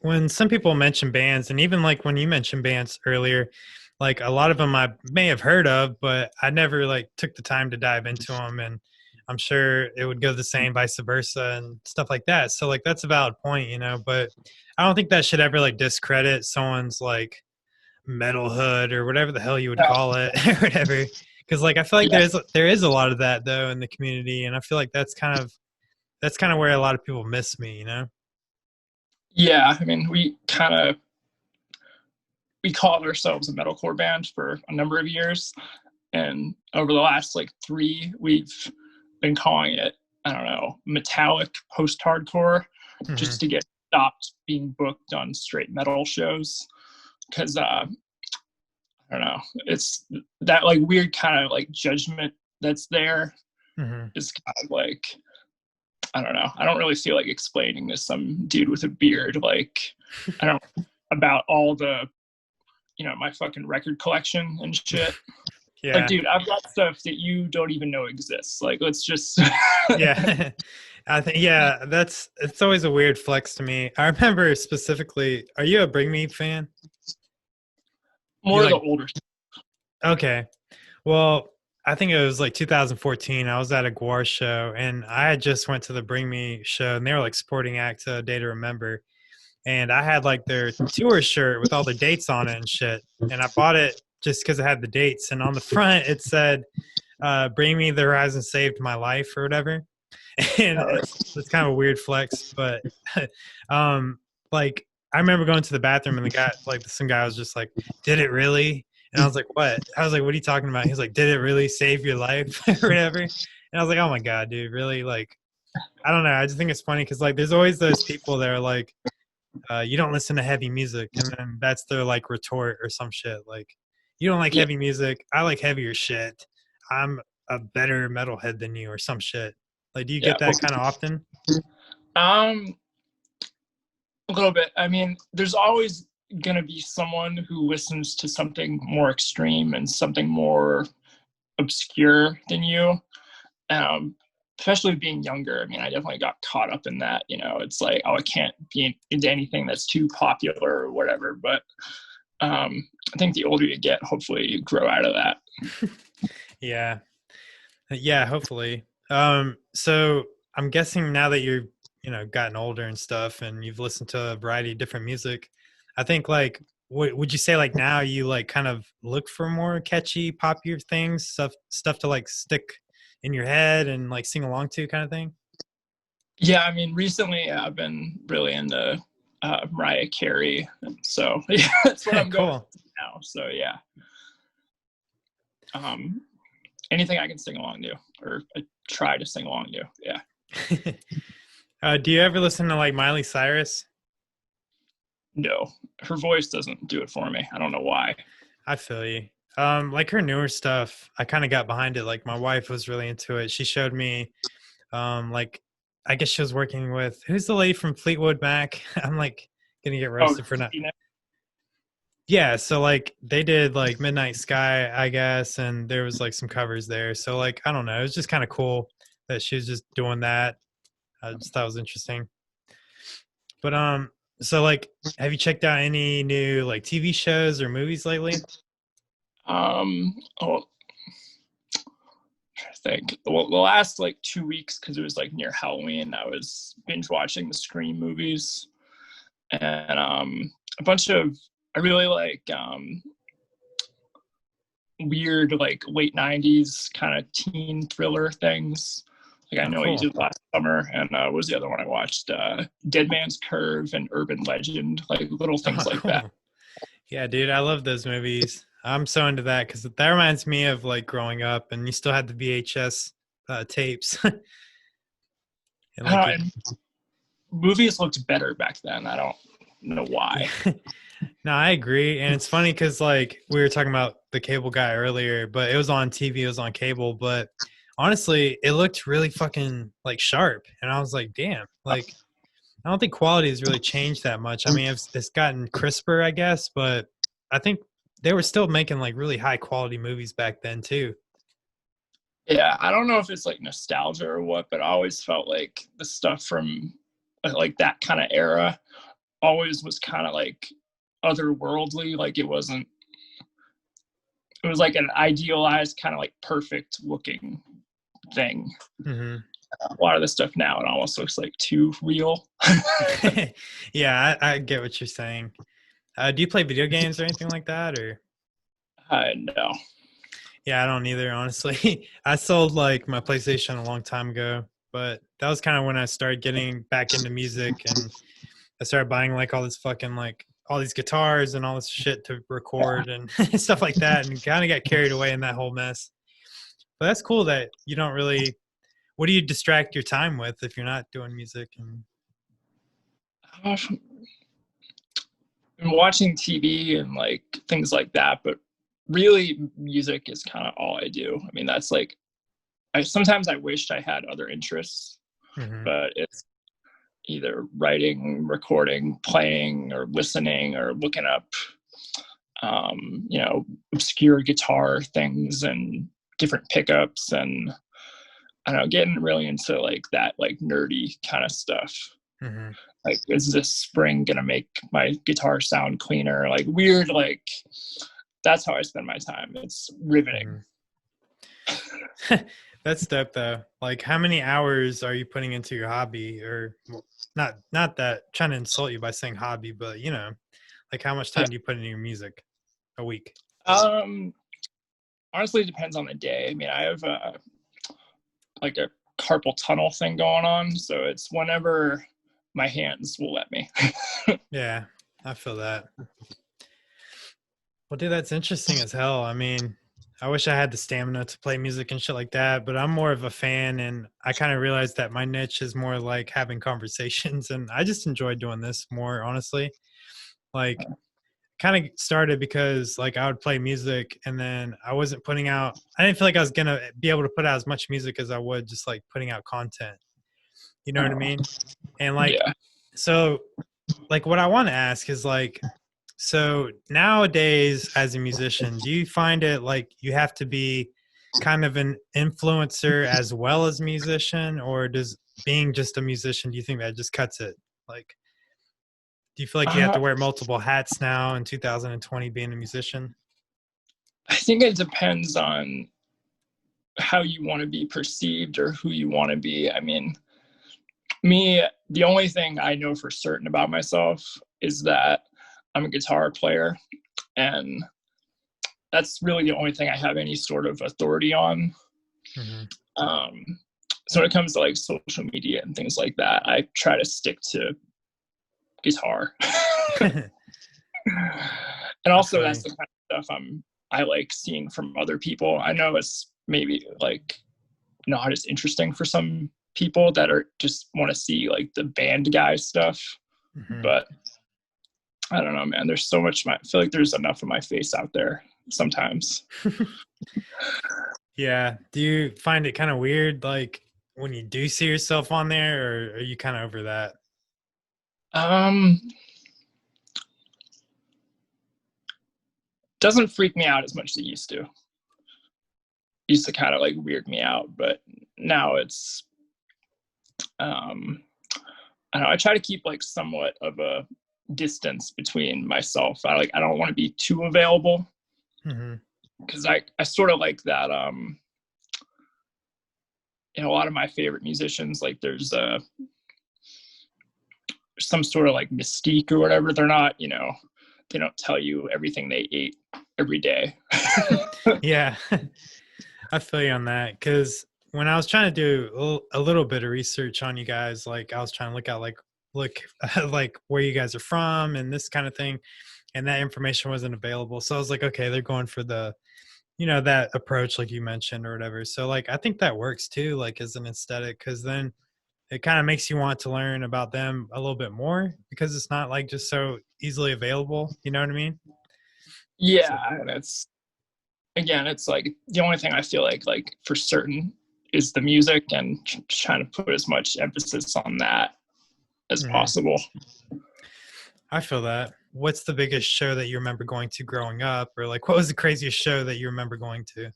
When some people mention bands, and even like when you mentioned bands earlier, like a lot of them I may have heard of, but I never like took the time to dive into them. And I'm sure it would go the same vice versa and stuff like that. So like that's a valid point, but I don't think that should ever like discredit someone's like metalhood or whatever the hell you would Yeah. call it or whatever. Because like I feel like Yeah. there is a lot of that though in the community, and I feel like that's kind of where a lot of people miss me. Yeah, I mean, we called ourselves a metalcore band for a number of years, and over the last like 3, we've been calling it, I don't know, metallic post-hardcore, Hmm. just to get stopped being booked on straight metal shows. Because I don't know, it's that like weird kind of like judgment that's there Hmm. is kind of like, I don't know. I don't really feel like explaining to some dude with a beard, like, I don't, about all the, my fucking record collection and shit. Like, Yeah. dude, I've got stuff that you don't even know exists. Like, let's just. Yeah. I think yeah, it's always a weird flex to me. I remember specifically, are you a Bring Me fan? You More of the like older. okay. Well, I think it was like 2014. I was at a Guar show and I had just went to the Bring Me show and they were like sporting act Day to Remember. And I had like their tour shirt with all the dates on it and shit. And I bought it just because it had the dates. And on the front it said, "Bring Me the Horizon Saved My Life" or whatever. And it's kind of a weird flex, but um, like I remember going to the bathroom and the guy, like some guy was just like, "Did it really?" And I was like, "What?" I was like, "What are you talking about?" He's like, "Did it really save your life?" or whatever. And I was like, "Oh my god, dude, really?" Like, I don't know. I just think it's funny because like there's always those people that are like, "You don't listen to heavy music," and then that's their like retort or some shit. Like, "You don't like Yeah. heavy music. I like heavier shit. I'm a better metalhead than you," or some shit. Like, do you Yeah. get that kind of often? Um, a little bit. I mean, there's always going to be someone who listens to something more extreme and something more obscure than you. Um, Especially being younger. I mean, I definitely got caught up in that. It's like, oh, I can't be into anything that's too popular or whatever. But I think the older you get, hopefully you grow out of that. Yeah. Yeah, hopefully. So I'm guessing now that you're, gotten older and stuff and you've listened to a variety of different music, I think like would you say like now you like kind of look for more catchy, popular things, stuff to like stick in your head and like sing along to kind of thing? Yeah, I mean, recently I've been really into Mariah Carey, so yeah, that's what I'm going Cool. with now. So yeah, um, anything I can sing along to or try to sing along to. Yeah. Do you ever listen to like Miley Cyrus? No, her voice doesn't do it for me. I don't know why. I feel you. Like her newer stuff, I kind of got behind it. Like my wife was really into it. She showed me, like I guess she was working with who's the lady from Fleetwood Mac? I'm like gonna get Oh, roasted for not. Christina. Yeah, so like they did like Midnight Sky, I guess, and there was like some covers there. So like I don't know, it was just kind of cool that she was just doing that. I just thought it was interesting. But so like, have you checked out any new like TV shows or movies lately? Oh, I think well, the last like 2 weeks, because it was like near Halloween, I was binge watching the Scream movies, and a bunch of, I really like weird like late 90s kind of teen thriller things. Like I Oh, know what you cool. did last summer, and what was the other one I watched? Dead Man's Curve and Urban Legend, like little things Oh, like that. cool. Yeah, dude, I love those movies. I'm so into that because that reminds me of like growing up, and you still had the VHS tapes, and like you. And movies looked better back then. I don't know why. No, I agree, and it's funny because like we were talking about the cable guy earlier, but it was on TV, it was on cable, but honestly, it looked really fucking like sharp, and I was like, damn, like I don't think quality has really changed that much. I mean, it's gotten crisper, I guess, but I think they were still making like really high quality movies back then too. Yeah, I don't know if it's like nostalgia or what, but I always felt like the stuff from like that kind of era always was kind of like otherworldly. Like it was like an idealized kind of like perfect looking thing. Mm-hmm. A lot of the stuff now, it almost looks like too real. Yeah, I get what you're saying. Do you play video games or anything like that, or? No. Yeah, I don't either, honestly. I sold like my PlayStation a long time ago, but that was kind of when I started getting back into music, and I started buying like all this fucking like all these guitars and all this shit to record and stuff like that, and kind of got carried away in that whole mess. But that's cool that you don't really. What do you distract your time with if you're not doing music? And I'm watching TV and like things like that, but really music is kind of all I do. I mean, that's like, sometimes I wished I had other interests, mm-hmm. but it's either writing, recording, playing, or listening, or looking up, obscure guitar things and different pickups, and I don't know, getting really into like that, like nerdy kind of stuff. Mm-hmm. Like, is this spring gonna make my guitar sound cleaner? Like weird, like that's how I spend my time. It's riveting. Mm-hmm. That's dope though. Like, how many hours are you putting into your hobby? Or not that trying to insult you by saying hobby, but like how much time do you put into your music a week? Honestly, it depends on the day. I mean, I have like a carpal tunnel thing going on, so it's whenever my hands will let me. Yeah, I feel that. Well, dude, that's interesting as hell. I mean, I wish I had the stamina to play music and shit like that, but I'm more of a fan, and I kind of realized that my niche is more like having conversations, and I just enjoy doing this more, honestly. Like, kind of started because like I would play music and then I wasn't putting out, I didn't feel like I was gonna be able to put out as much music as I would just like putting out content. You know what I mean? And like, Yeah. So like what I want to ask is like, so nowadays as a musician, do you find it like you have to be kind of an influencer as well as musician, or does being just a musician, do you think that just cuts it? Like, do you feel like you have to wear multiple hats now in 2020 being a musician? I think it depends on how you want to be perceived or who you want to be. I mean, me, the only thing I know for certain about myself is that I'm a guitar player, and that's really the only thing I have any sort of authority on. Mm-hmm. So when it comes to like social media and things like that, I try to stick to guitar. And also that's the kind of stuff I like seeing from other people. I know it's maybe like not as interesting for some people that are just want to see like the band guy stuff. Mm-hmm. But I don't know, man, there's so much, I feel like there's enough of my face out there sometimes. Yeah. Do you find it kind of weird like when you do see yourself on there, or are you kind of over that? Doesn't freak me out as much as it used to. Used to kind of like weird me out, but now it's I don't know, I try to keep like somewhat of a distance between myself. I don't want to be too available, because I sort of like that in a lot of my favorite musicians, like there's some sort of like mystique or whatever. They're not, they don't tell you everything they ate every day. Yeah. I feel you on that, because when I was trying to do a little bit of research on you guys, like I was trying to look like where you guys are from and this kind of thing, and that information wasn't available. So I was like, okay, they're going for the, that approach like you mentioned or whatever. So like I think that works too, like as an aesthetic, because then it kind of makes you want to learn about them a little bit more, because it's not like just so easily available. You know what I mean? Yeah, and it's like the only thing I feel like for certain is the music, and trying to put as much emphasis on that as possible. I feel that. What's the biggest show that you remember going to growing up, or like what was the craziest show that you remember going to?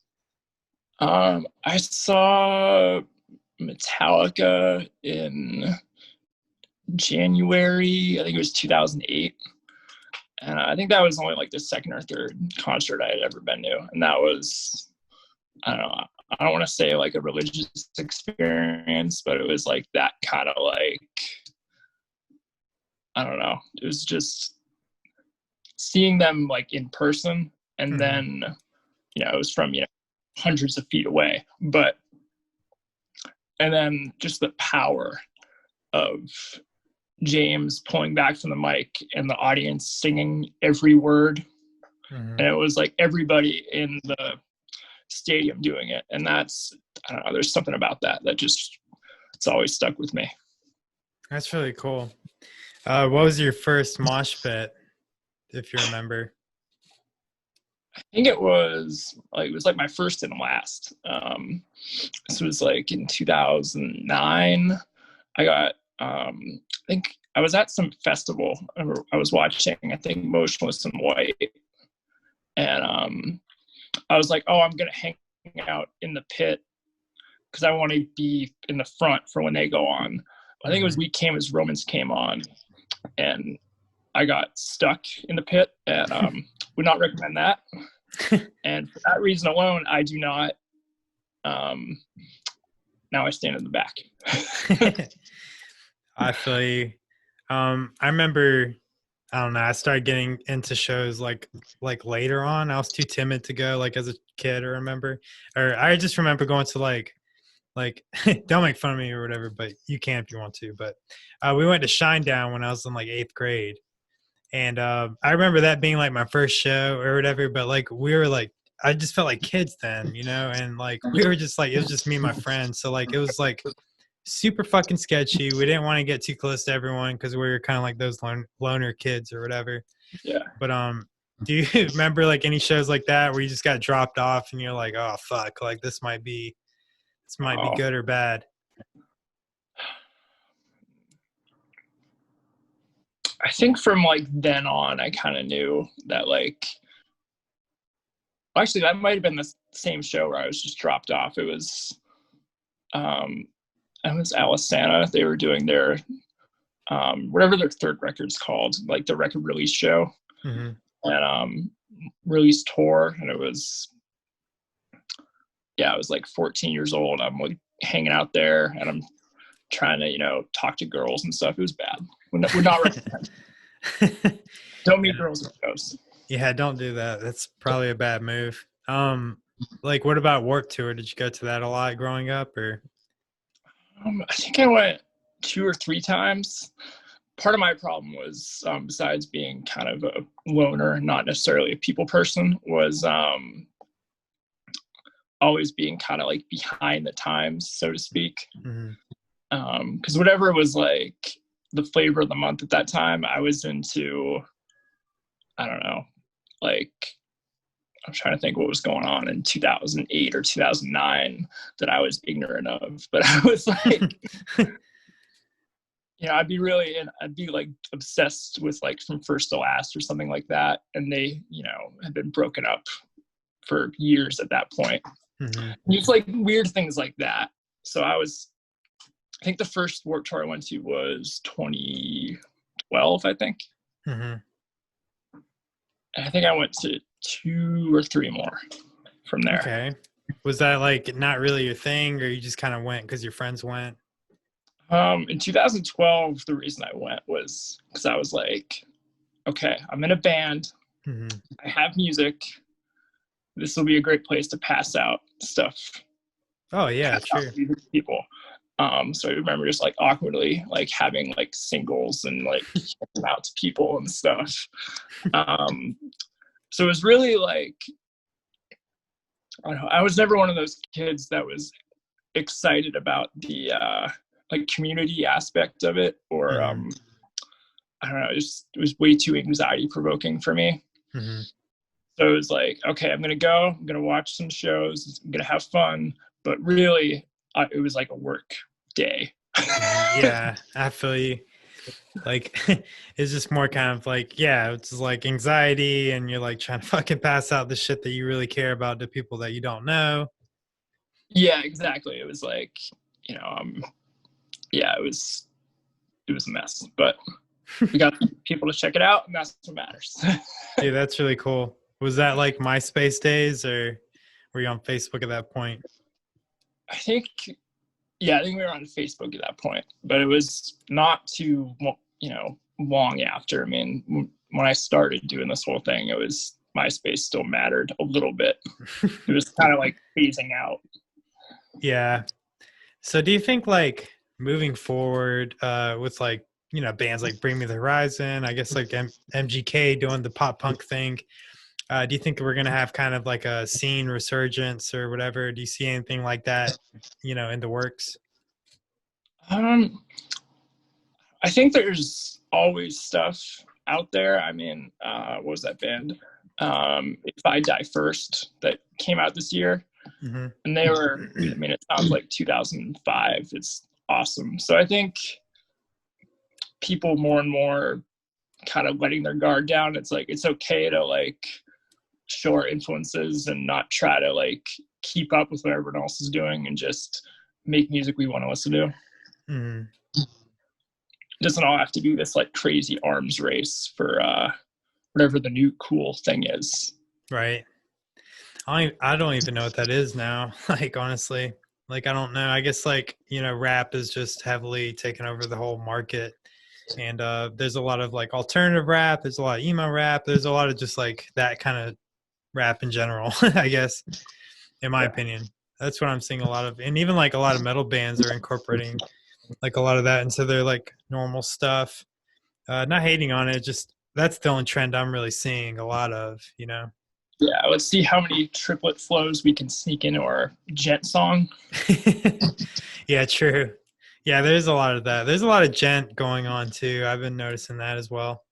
I saw Metallica in January, I think it was 2008. And I think that was only like the second or third concert I had ever been to. And that was, I don't know, I don't want to say like a religious experience, but it was like that kind of like, I don't know. It was just seeing them like in person, and then, it was from, hundreds of feet away, and then just the power of James pulling back from the mic and the audience singing every word. And it was like everybody in the stadium doing it. And that's, I don't know, there's something about that just, it's always stuck with me. That's really cool. What was your first mosh pit, if you remember? I think it was like my first and last. This was like in 2009. I got, I think I was at some festival. I was watching, I think, Motionless in White. And I was like, oh, I'm going to hang out in the pit because I want to be in the front for when they go on. I think it was We Came as Romans came on, and I got stuck in the pit, and would not recommend that. And for that reason alone, I do not. Now I stand in the back. I feel you. I remember, I don't know, I started getting into shows like later on. I was too timid to go like as a kid, or I just remember going to like don't make fun of me or whatever, but you can if you want to. But we went to Shinedown when I was in like 8th grade. And I remember that being like my first show or whatever, but like we were like, I just felt like kids then, and like we were just like, it was just me and my friends. So like it was like super fucking sketchy. We didn't want to get too close to everyone because we were kind of like those loner kids or whatever. Yeah. But do you remember like any shows like that where you just got dropped off and you're like, oh fuck, like this might be good or bad? I think from like then on, I kind of knew that like, actually that might have been the same show where I was just dropped off. It was Alisana. They were doing their whatever their third record's called, like the record release show, and release tour. And it was, I was like 14 years old. I'm like hanging out there, and I'm trying to talk to girls and stuff. It was bad. Would not recommend. Don't meet girls at shows. Yeah, don't do that. That's probably a bad move. Like, what about Warped Tour? Did you go to that a lot growing up, or? I think I went 2 or 3 times. Part of my problem was, besides being kind of a loner, not necessarily a people person, was always being kind of like behind the times, so to speak. Because whatever was like the flavor of the month at that time, I was into, I don't know, like, I'm trying to think what was going on in 2008 or 2009 that I was ignorant of. But I was like, I'd be like obsessed with like From First to Last or something like that. And they, had been broken up for years at that point. Just like weird things like that. So I think the first Warped Tour I went to was 2012, I think. And I think I went to 2 or 3 more from there. Okay. Was that like not really your thing, or you just kind of went because your friends went? In 2012, the reason I went was because I was like, okay, I'm in a band. I have music. This will be a great place to pass out stuff. Oh yeah, true. People. So I remember just like awkwardly like having like singles and like out to people and stuff. So it was really like, I don't know, I was never one of those kids that was excited about the like community aspect of it, or I don't know, it was way too anxiety provoking for me. So it was like, okay, I'm gonna watch some shows, I'm gonna have fun, but really it was like a work day. Yeah, I feel you. Like, it's just more kind of like, it's like anxiety, and you're like trying to fucking pass out the shit that you really care about to people that you don't know. Yeah, exactly. It was like, it was a mess, but we got people to check it out, and that's what matters. Dude, that's really cool. Was that like MySpace days, or were you on Facebook at that point? I think we were on Facebook at that point, but it was not too, long after. I mean, when I started doing this whole thing, it was MySpace still mattered a little bit. It was kind of like phasing out. Yeah. So do you think like moving forward with like, bands like Bring Me the Horizon, I guess like MGK doing the pop punk thing, do you think we're going to have kind of like a scene resurgence or whatever? Do you see anything like that, in the works? I think there's always stuff out there. I mean, what was that band? If I Die First, that came out this year. Mm-hmm. And they were, I mean, it sounds like 2005. It's awesome. So I think people more and more kind of letting their guard down. It's like, it's okay to like show our influences and not try to like keep up with what everyone else is doing and just make music we want to listen to. Mm-hmm. It doesn't all have to be this like crazy arms race for whatever the new cool thing is. Right. I don't even know what that is now. Like, honestly, like, I don't know. I guess like, rap is just heavily taking over the whole market. And there's a lot of like alternative rap. There's a lot of emo rap. There's a lot of just like that kind of rap in general, I guess, in my opinion. That's what I'm seeing a lot of. And even like a lot of metal bands are incorporating like a lot of that into their like normal stuff. Not hating on it, just that's the only trend I'm really seeing a lot of, Yeah, let's see how many triplet flows we can sneak into our gent song. Yeah, true. Yeah, there's a lot of that. There's a lot of gent going on too. I've been noticing that as well.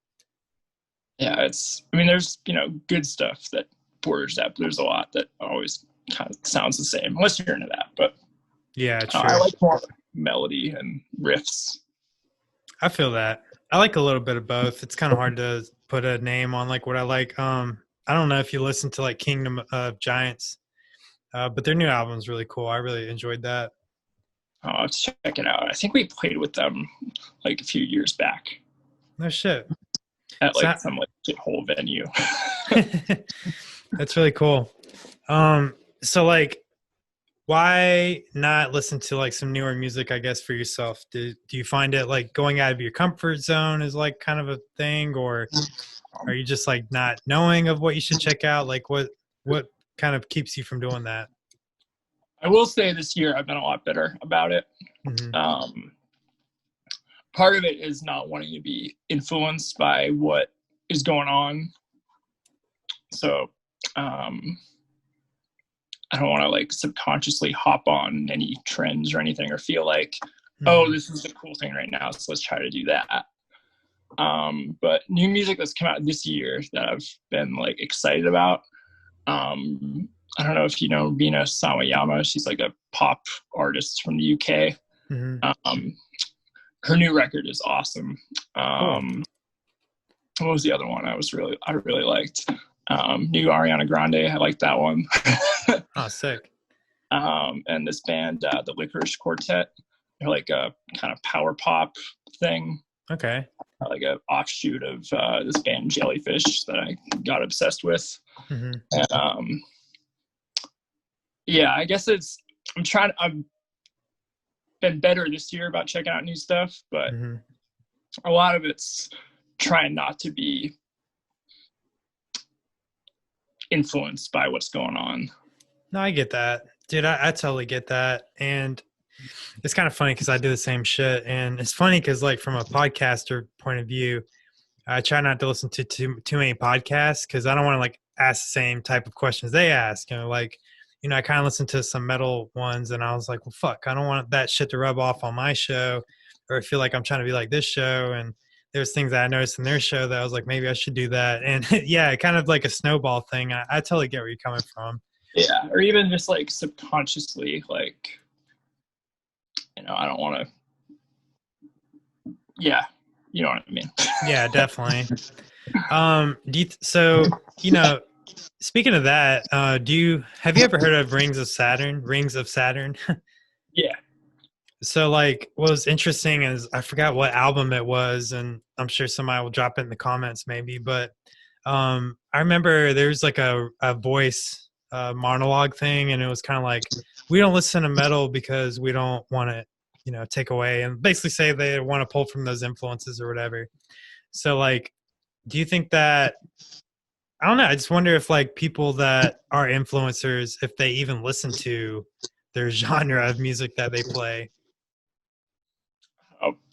Yeah, there's, good stuff that borders that, but there's a lot that always kind of sounds the same, unless you're into that. But yeah, true. I like more melody and riffs. I feel that. I like a little bit of both. It's kind of hard to put a name on like what I like. I don't know if you listen to like Kingdom of Giants, but their new album's really cool. I really enjoyed that. I'll have to check it out. I think we played with them like a few years back. No shit. At like some like whole venue. That's really cool. So like, why not listen to like some newer music, I guess, for yourself? Do you find it like going out of your comfort zone is like kind of a thing, or are you just like not knowing of what you should check out? Like what kind of keeps you from doing that? I will say this year I've been a lot better about it. Mm-hmm. Part of it is not wanting to be influenced by what is going on. So I don't want to like subconsciously hop on any trends or anything or feel like, oh, this is the cool thing right now, so let's try to do that. But new music that's come out this year that I've been like excited about. I don't know if you know Rina Sawayama. She's like a pop artist from the UK. Mm-hmm. Her new record is awesome. Cool. What was the other one I really liked? New Ariana Grande. I like that one. Oh, sick. And this band, the Licorice Quartet, they're like a kind of power pop thing. Okay. Like an offshoot of this band Jellyfish that I got obsessed with. Mm-hmm. And yeah, I guess I've been better this year about checking out new stuff, but a lot of it's trying not to be influenced by what's going on. No, I get that. Dude, I totally get that. And it's kind of funny because I do the same shit. And it's funny because like from a podcaster point of view, I try not to listen to too many podcasts because I don't want to like ask the same type of questions they ask. I kind of listened to some metal ones and I was like, well, fuck, I don't want that shit to rub off on my show or I feel like I'm trying to be like this show. And there's things that I noticed in their show that I was like, maybe I should do that. And yeah, kind of like a snowball thing. I totally get where you're coming from. Yeah. Or even just like subconsciously, like, I don't want to, yeah, you know what I mean? Yeah, definitely. Speaking of that, have you ever heard of Rings of Saturn? Yeah. So like what was interesting is I forgot what album it was, and I'm sure somebody will drop it in the comments maybe, but I remember there was like a voice monologue thing, and it was kind of like, we don't listen to metal because we don't want to, take away, and basically say they want to pull from those influences or whatever. So like, do you think that, I don't know, I just wonder if like people that are influencers, if they even listen to their genre of music that they play?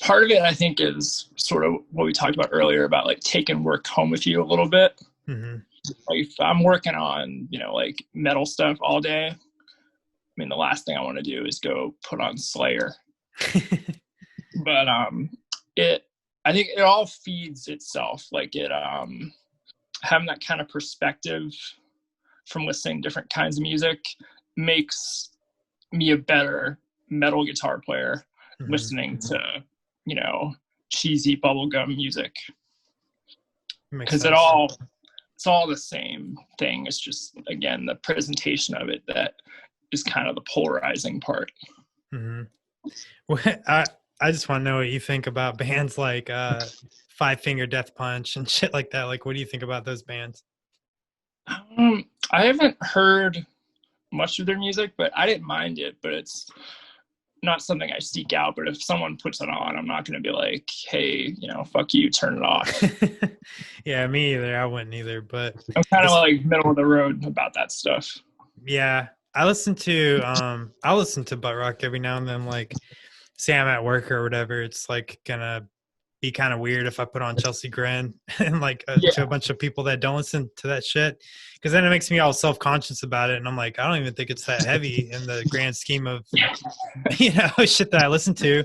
Part of it, I think, is sort of what we talked about earlier about like taking work home with you a little bit. Mm-hmm. Like if I'm working on, like metal stuff all day, I mean, the last thing I want to do is go put on Slayer. But I think it all feeds itself. Like it, having that kind of perspective from listening to different kinds of music makes me a better metal guitar player. Mm-hmm. Listening to, cheesy bubblegum music, because it's all the same thing. It's just, again, the presentation of it that is kind of the polarizing part. Mm-hmm. Well, I just want to know what you think about bands like Five Finger Death Punch and shit like that. Like, what do you think about those bands? I haven't heard much of their music, but I didn't mind it. But it's not something I seek out. But if someone puts it on, I'm not going to be like, hey, fuck you, turn it off. Yeah, me either. I wouldn't either. But I'm kind of like middle of the road about that stuff. Yeah, I listen to butt rock every now and then. Like, say I'm at work or whatever, it's like gonna be kind of weird if I put on Chelsea Grin and like to a bunch of people that don't listen to that shit, because then it makes me all self-conscious about it, and I'm like, I don't even think it's that heavy in the grand scheme of shit that I listen to.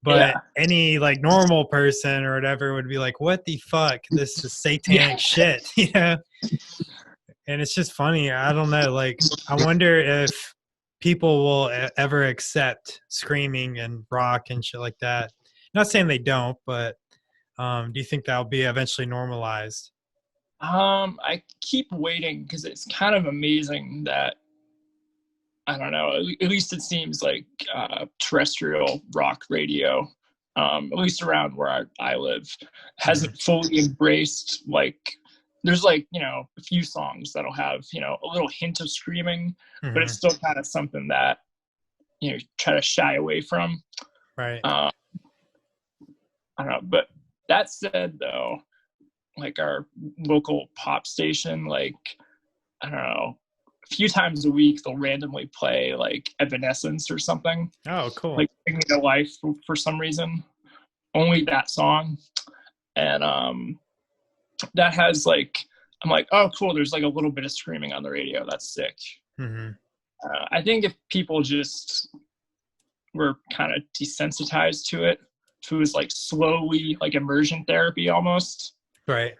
But any like normal person or whatever would be like, what the fuck, this is satanic shit. And it's just funny. I don't know, like, I wonder if people will ever accept screaming and rock and shit like that. Not saying they don't, but do you think that'll be eventually normalized? I keep waiting, because it's kind of amazing that, I don't know, at least it seems like terrestrial rock radio, at least around where I live, hasn't fully embraced, like, there's like, a few songs that'll have, a little hint of screaming, but it's still kind of something that, try to shy away from. Right. I don't know. But that said, though, like our local pop station, like, I don't know, a few times a week, they'll randomly play like Evanescence or something. Oh, cool. Like Bring Me to Life for some reason. Only that song. And that has like, I'm like, oh, cool, there's like a little bit of screaming on the radio. That's sick. I think if people just were kind of desensitized to it, if it was like slowly, like immersion therapy almost. Right.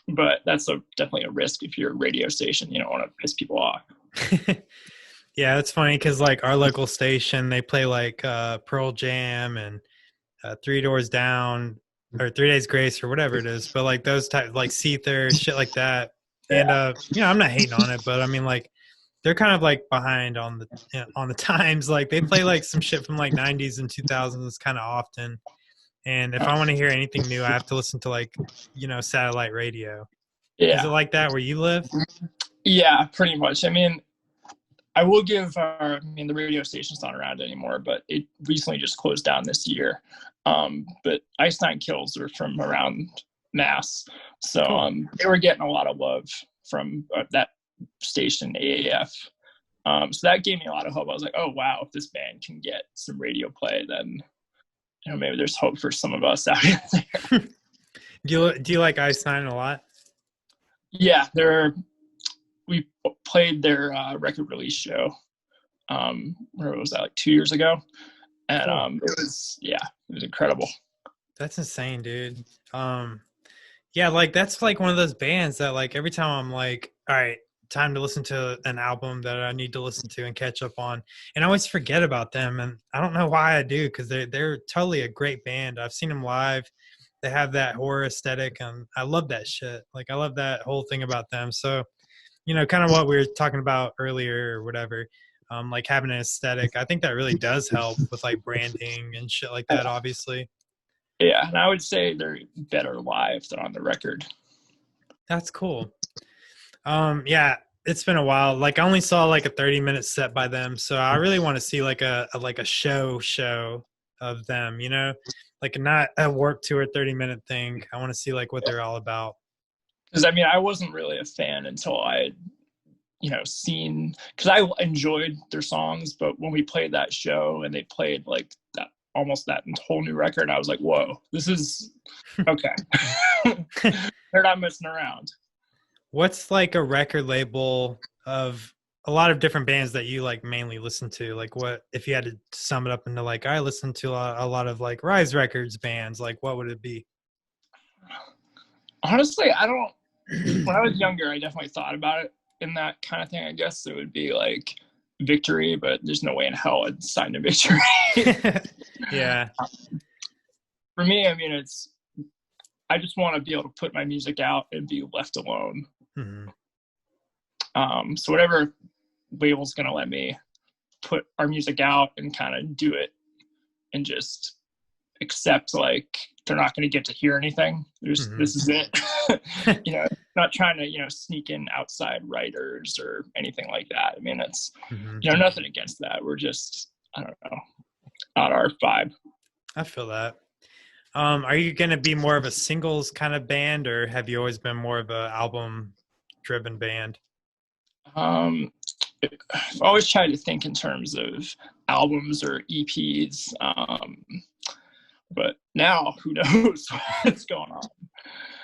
But that's definitely a risk if you're a radio station. You don't want to piss people off. Yeah, it's funny because like our local station, they play like Pearl Jam and Three Doors Down or 3 Days Grace or whatever it is. But like those type, like Seether, shit like that. Yeah. And I'm not hating on it, but I mean, like, they're kind of like behind on the times. Like they play like some shit from like 90s and 2000s kind of often. And if I want to hear anything new, I have to listen to like, satellite radio. Yeah. Is it like that where you live? Yeah, pretty much. I mean, I will give the radio station's not around anymore, but it recently just closed down this year. But Ice Nine Kills are from around Mass. So cool. They were getting a lot of love from that station, AAF. So that gave me a lot of hope. I was like, oh, wow, if this band can get some radio play, then maybe there's hope for some of us out there. Do you like Ice Nine a lot? Yeah, we played their record release show. Where was that, like 2 years ago? And it was incredible. That's insane, dude. Yeah, like that's like one of those bands that like every time I'm like, all right, time to listen to an album that I need to listen to and catch up on, and I always forget about them, and I don't know why I do, because they're totally a great band. I've seen them live. They have that horror aesthetic, and I love that shit. Like I love that whole thing about them. So, kind of what we were talking about earlier or whatever, like having an aesthetic, I think that really does help with like branding and shit like that, obviously. Yeah, and I would say they're better live than on the record. That's cool. Yeah, it's been a while. Like I only saw like a 30-minute set by them, so I really want to see like a show of them, you know? Like not a Warped Tour 30-minute thing. I want to see like what they're all about. Because I mean, I wasn't really a fan until I, seen, because I enjoyed their songs, but when we played that show and they played like that, almost that whole new record, I was like, whoa, this is okay. They're not messing around. What's like a record label of a lot of different bands that you like mainly listen to? Like what, if you had to sum it up into like, I listen to a lot of like Rise Records bands, like what would it be? Honestly, I don't, when I was younger, I definitely thought about it in that kind of thing. I guess it would be like Victory, but there's no way in hell I'd sign a Victory. Yeah. For me, I mean, I just want to be able to put my music out and be left alone. Mm-hmm. So whatever label's going to let me put our music out and kind of do it and just accept like they're not going to get to hear anything. This is it. Not trying to, sneak in outside writers or anything like that. I mean, it's, nothing against that. We're just, I don't know, not our vibe. I feel that. Are you going to be more of a singles kind of band, or have you always been more of an album driven band? I've always tried to think in terms of albums or EPs. But now who knows what's going on.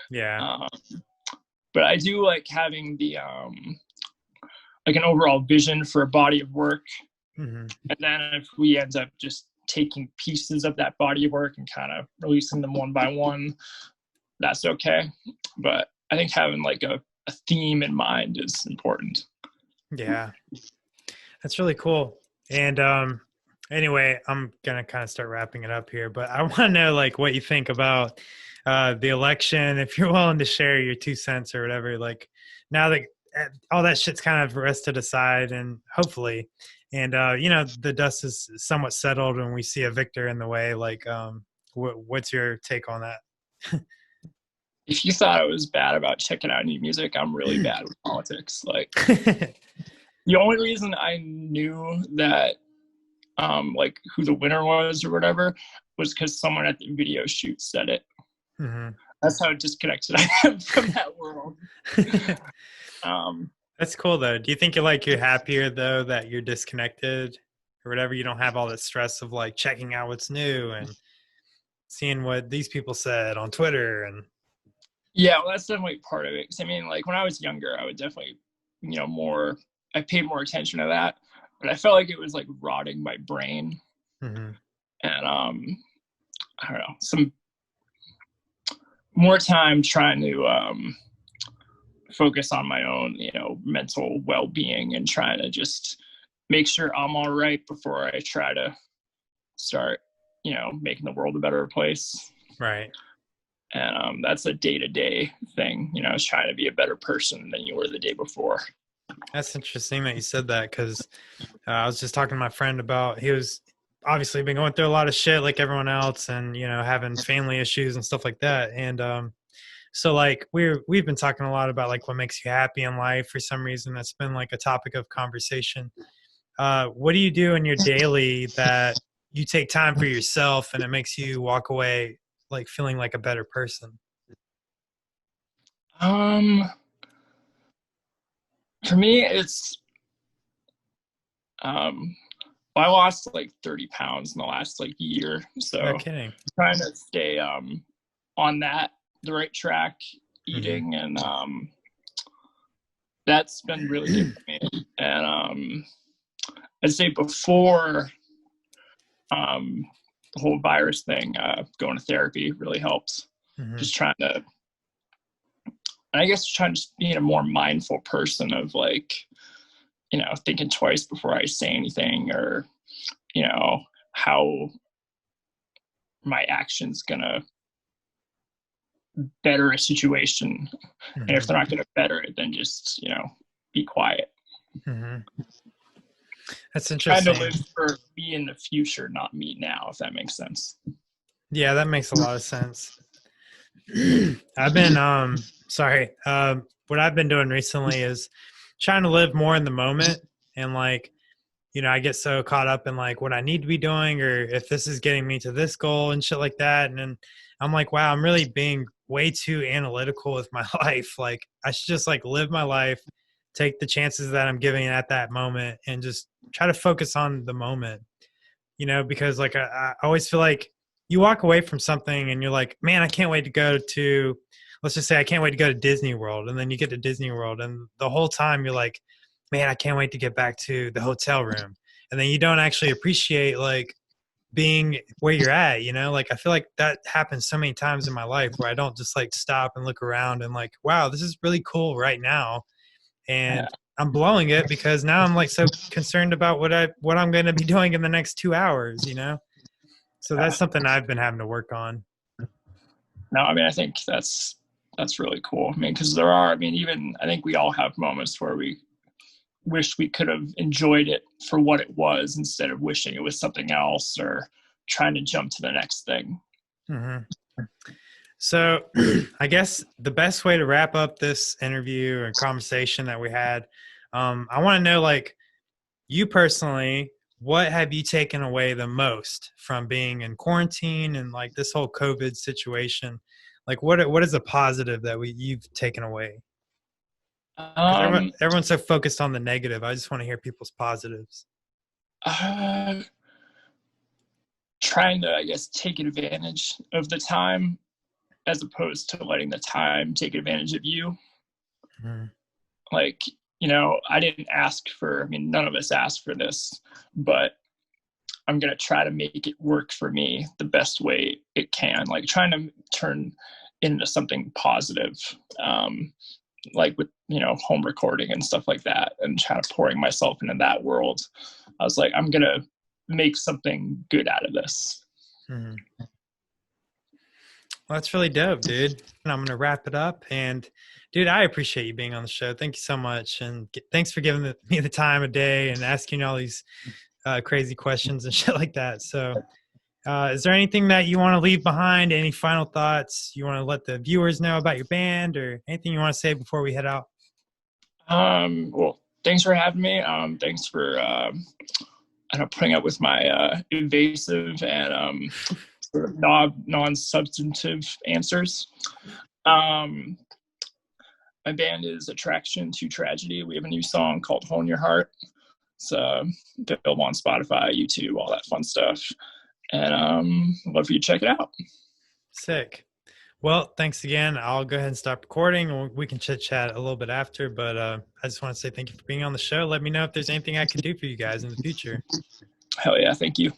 Yeah. But I do like having the, like an overall vision for a body of work. And then if we end up just taking pieces of that body of work and kind of releasing them one by one, that's okay. But I think having like a theme in mind is important. Yeah. That's really cool. And anyway, I'm going to kind of start wrapping it up here, but I want to know like what you think about the election, if you're willing to share your 2 cents or whatever, like now that all that shit's kind of rested aside and hopefully, and the dust is somewhat settled and we see a victor in the way, like what's your take on that? If you thought I was bad about checking out new music, I'm really bad with politics. Like the only reason I knew that like who the winner was or whatever was because someone at the video shoot said it. That's how disconnected I am from that world. That's cool though. Do you think you're happier though that you're disconnected or whatever? You don't have all that stress of like checking out what's new and seeing what these people said on Twitter and. Yeah, well, that's definitely part of it. 'Cause I mean, like when I was younger, I would definitely, I paid more attention to that, but I felt like it was like rotting my brain. And I don't know, some more time trying to focus on my own, mental well-being and trying to just make sure I'm all right before I try to start, making the world a better place. Right. And that's a day-to-day thing, trying to be a better person than you were the day before. That's interesting that you said that because I was just talking to my friend about, he was obviously been going through a lot of shit like everyone else and, having family issues and stuff like that. And so like we've been talking a lot about like what makes you happy in life for some reason. That's been like a topic of conversation. What do you do in your daily that you take time for yourself and it makes you walk away like feeling like a better person? For me, it's I lost like 30 pounds in the last like year, so no kidding. I'm trying to stay on the right track, eating, and that's been really good for me. And I'd say before the whole virus thing, going to therapy really helps. Just trying to, and I guess trying to just being a more mindful person of like, thinking twice before I say anything, or, how my action's gonna better a situation. And if they're not gonna better it, then just, be quiet. That's interesting. Trying to live for me in the future, not me now, if that makes sense. Yeah, that makes a lot of sense. I've been what I've been doing recently is trying to live more in the moment. And like, you know, I get so caught up in like what I need to be doing or if this is getting me to this goal and shit like that. And then I'm like, wow, I'm really being way too analytical with my life. Like I should just like live my life, take the chances that I'm giving at that moment and just try to focus on the moment, you know, because like I always feel like you walk away from something and you're like, man, I can't wait to go to, let's just say I can't wait to go to Disney World. And then you get to Disney World and the whole time you're like, man, I can't wait to get back to the hotel room. And then you don't actually appreciate like being where you're at, you know? Like I feel like that happens so many times in my life where I don't just like stop and look around and like, wow, this is really cool right now. And I'm blowing it because now I'm like so concerned about what I'm going to be doing in the next 2 hours, you know? So that's something I've been having to work on. No, I mean, I think that's really cool. I mean, because there are, I mean, even I think we all have moments where we wish we could have enjoyed it for what it was instead of wishing it was something else or trying to jump to the next thing. Mm-hmm. So I guess the best way to wrap up this interview or conversation that we had, I want to know, like, you personally, what have you taken away the most from being in quarantine and like this whole COVID situation? Like what is a positive that you've taken away? Everyone's so focused on the negative. I just want to hear people's positives. Trying to, I guess, take advantage of the time as opposed to letting the time take advantage of you. Mm-hmm. Like, you know, I didn't ask for, I mean, none of us asked for this, but I'm going to try to make it work for me the best way it can. Like trying to turn into something positive, like with, you know, home recording and stuff like that and kind of pouring myself into that world. I was like, I'm going to make something good out of this. Mm-hmm. Well, that's really dope, dude. And I'm going to wrap it up. And dude, I appreciate you being on the show. Thank you so much. And thanks for giving me the time of day and asking all these crazy questions and shit like that. So is there anything that you want to leave behind? Any final thoughts you want to let the viewers know about your band or anything you want to say before we head out? Well, thanks for having me. Thanks for putting up with my invasive and sort of non-substantive answers. My band is Attraction to Tragedy. We have a new song called Hole in Your Heart. It's available on Spotify, YouTube, all that fun stuff. And I'd love for you to check it out. Sick. Well, thanks again. I'll go ahead and stop recording and we can chit chat a little bit after, but I just want to say thank you for being on the show. Let me know if there's anything I can do for you guys in the future. Hell yeah. Thank you.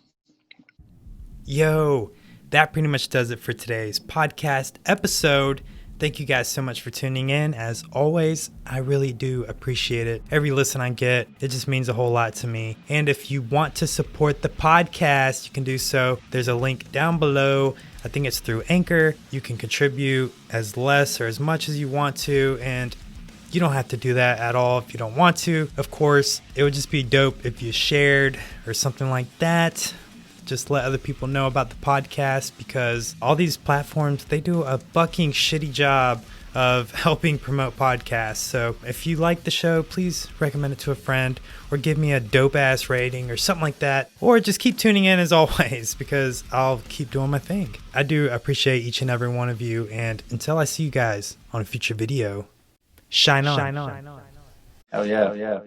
Yo, that pretty much does it for today's podcast episode. Thank you guys so much for tuning in. As always, I really do appreciate it. Every listen I get, it just means a whole lot to me. And if you want to support the podcast, you can do so. There's a link down below. I think it's through Anchor. You can contribute as less or as much as you want to. And you don't have to do that at all if you don't want to. Of course, it would just be dope if you shared or something like that. Just let other people know about the podcast because all these platforms, they do a fucking shitty job of helping promote podcasts. So if you like the show, please recommend it to a friend or give me a dope ass rating or something like that. Or just keep tuning in as always because I'll keep doing my thing. I do appreciate each and every one of you. And until I see you guys on a future video, shine on. Hell yeah.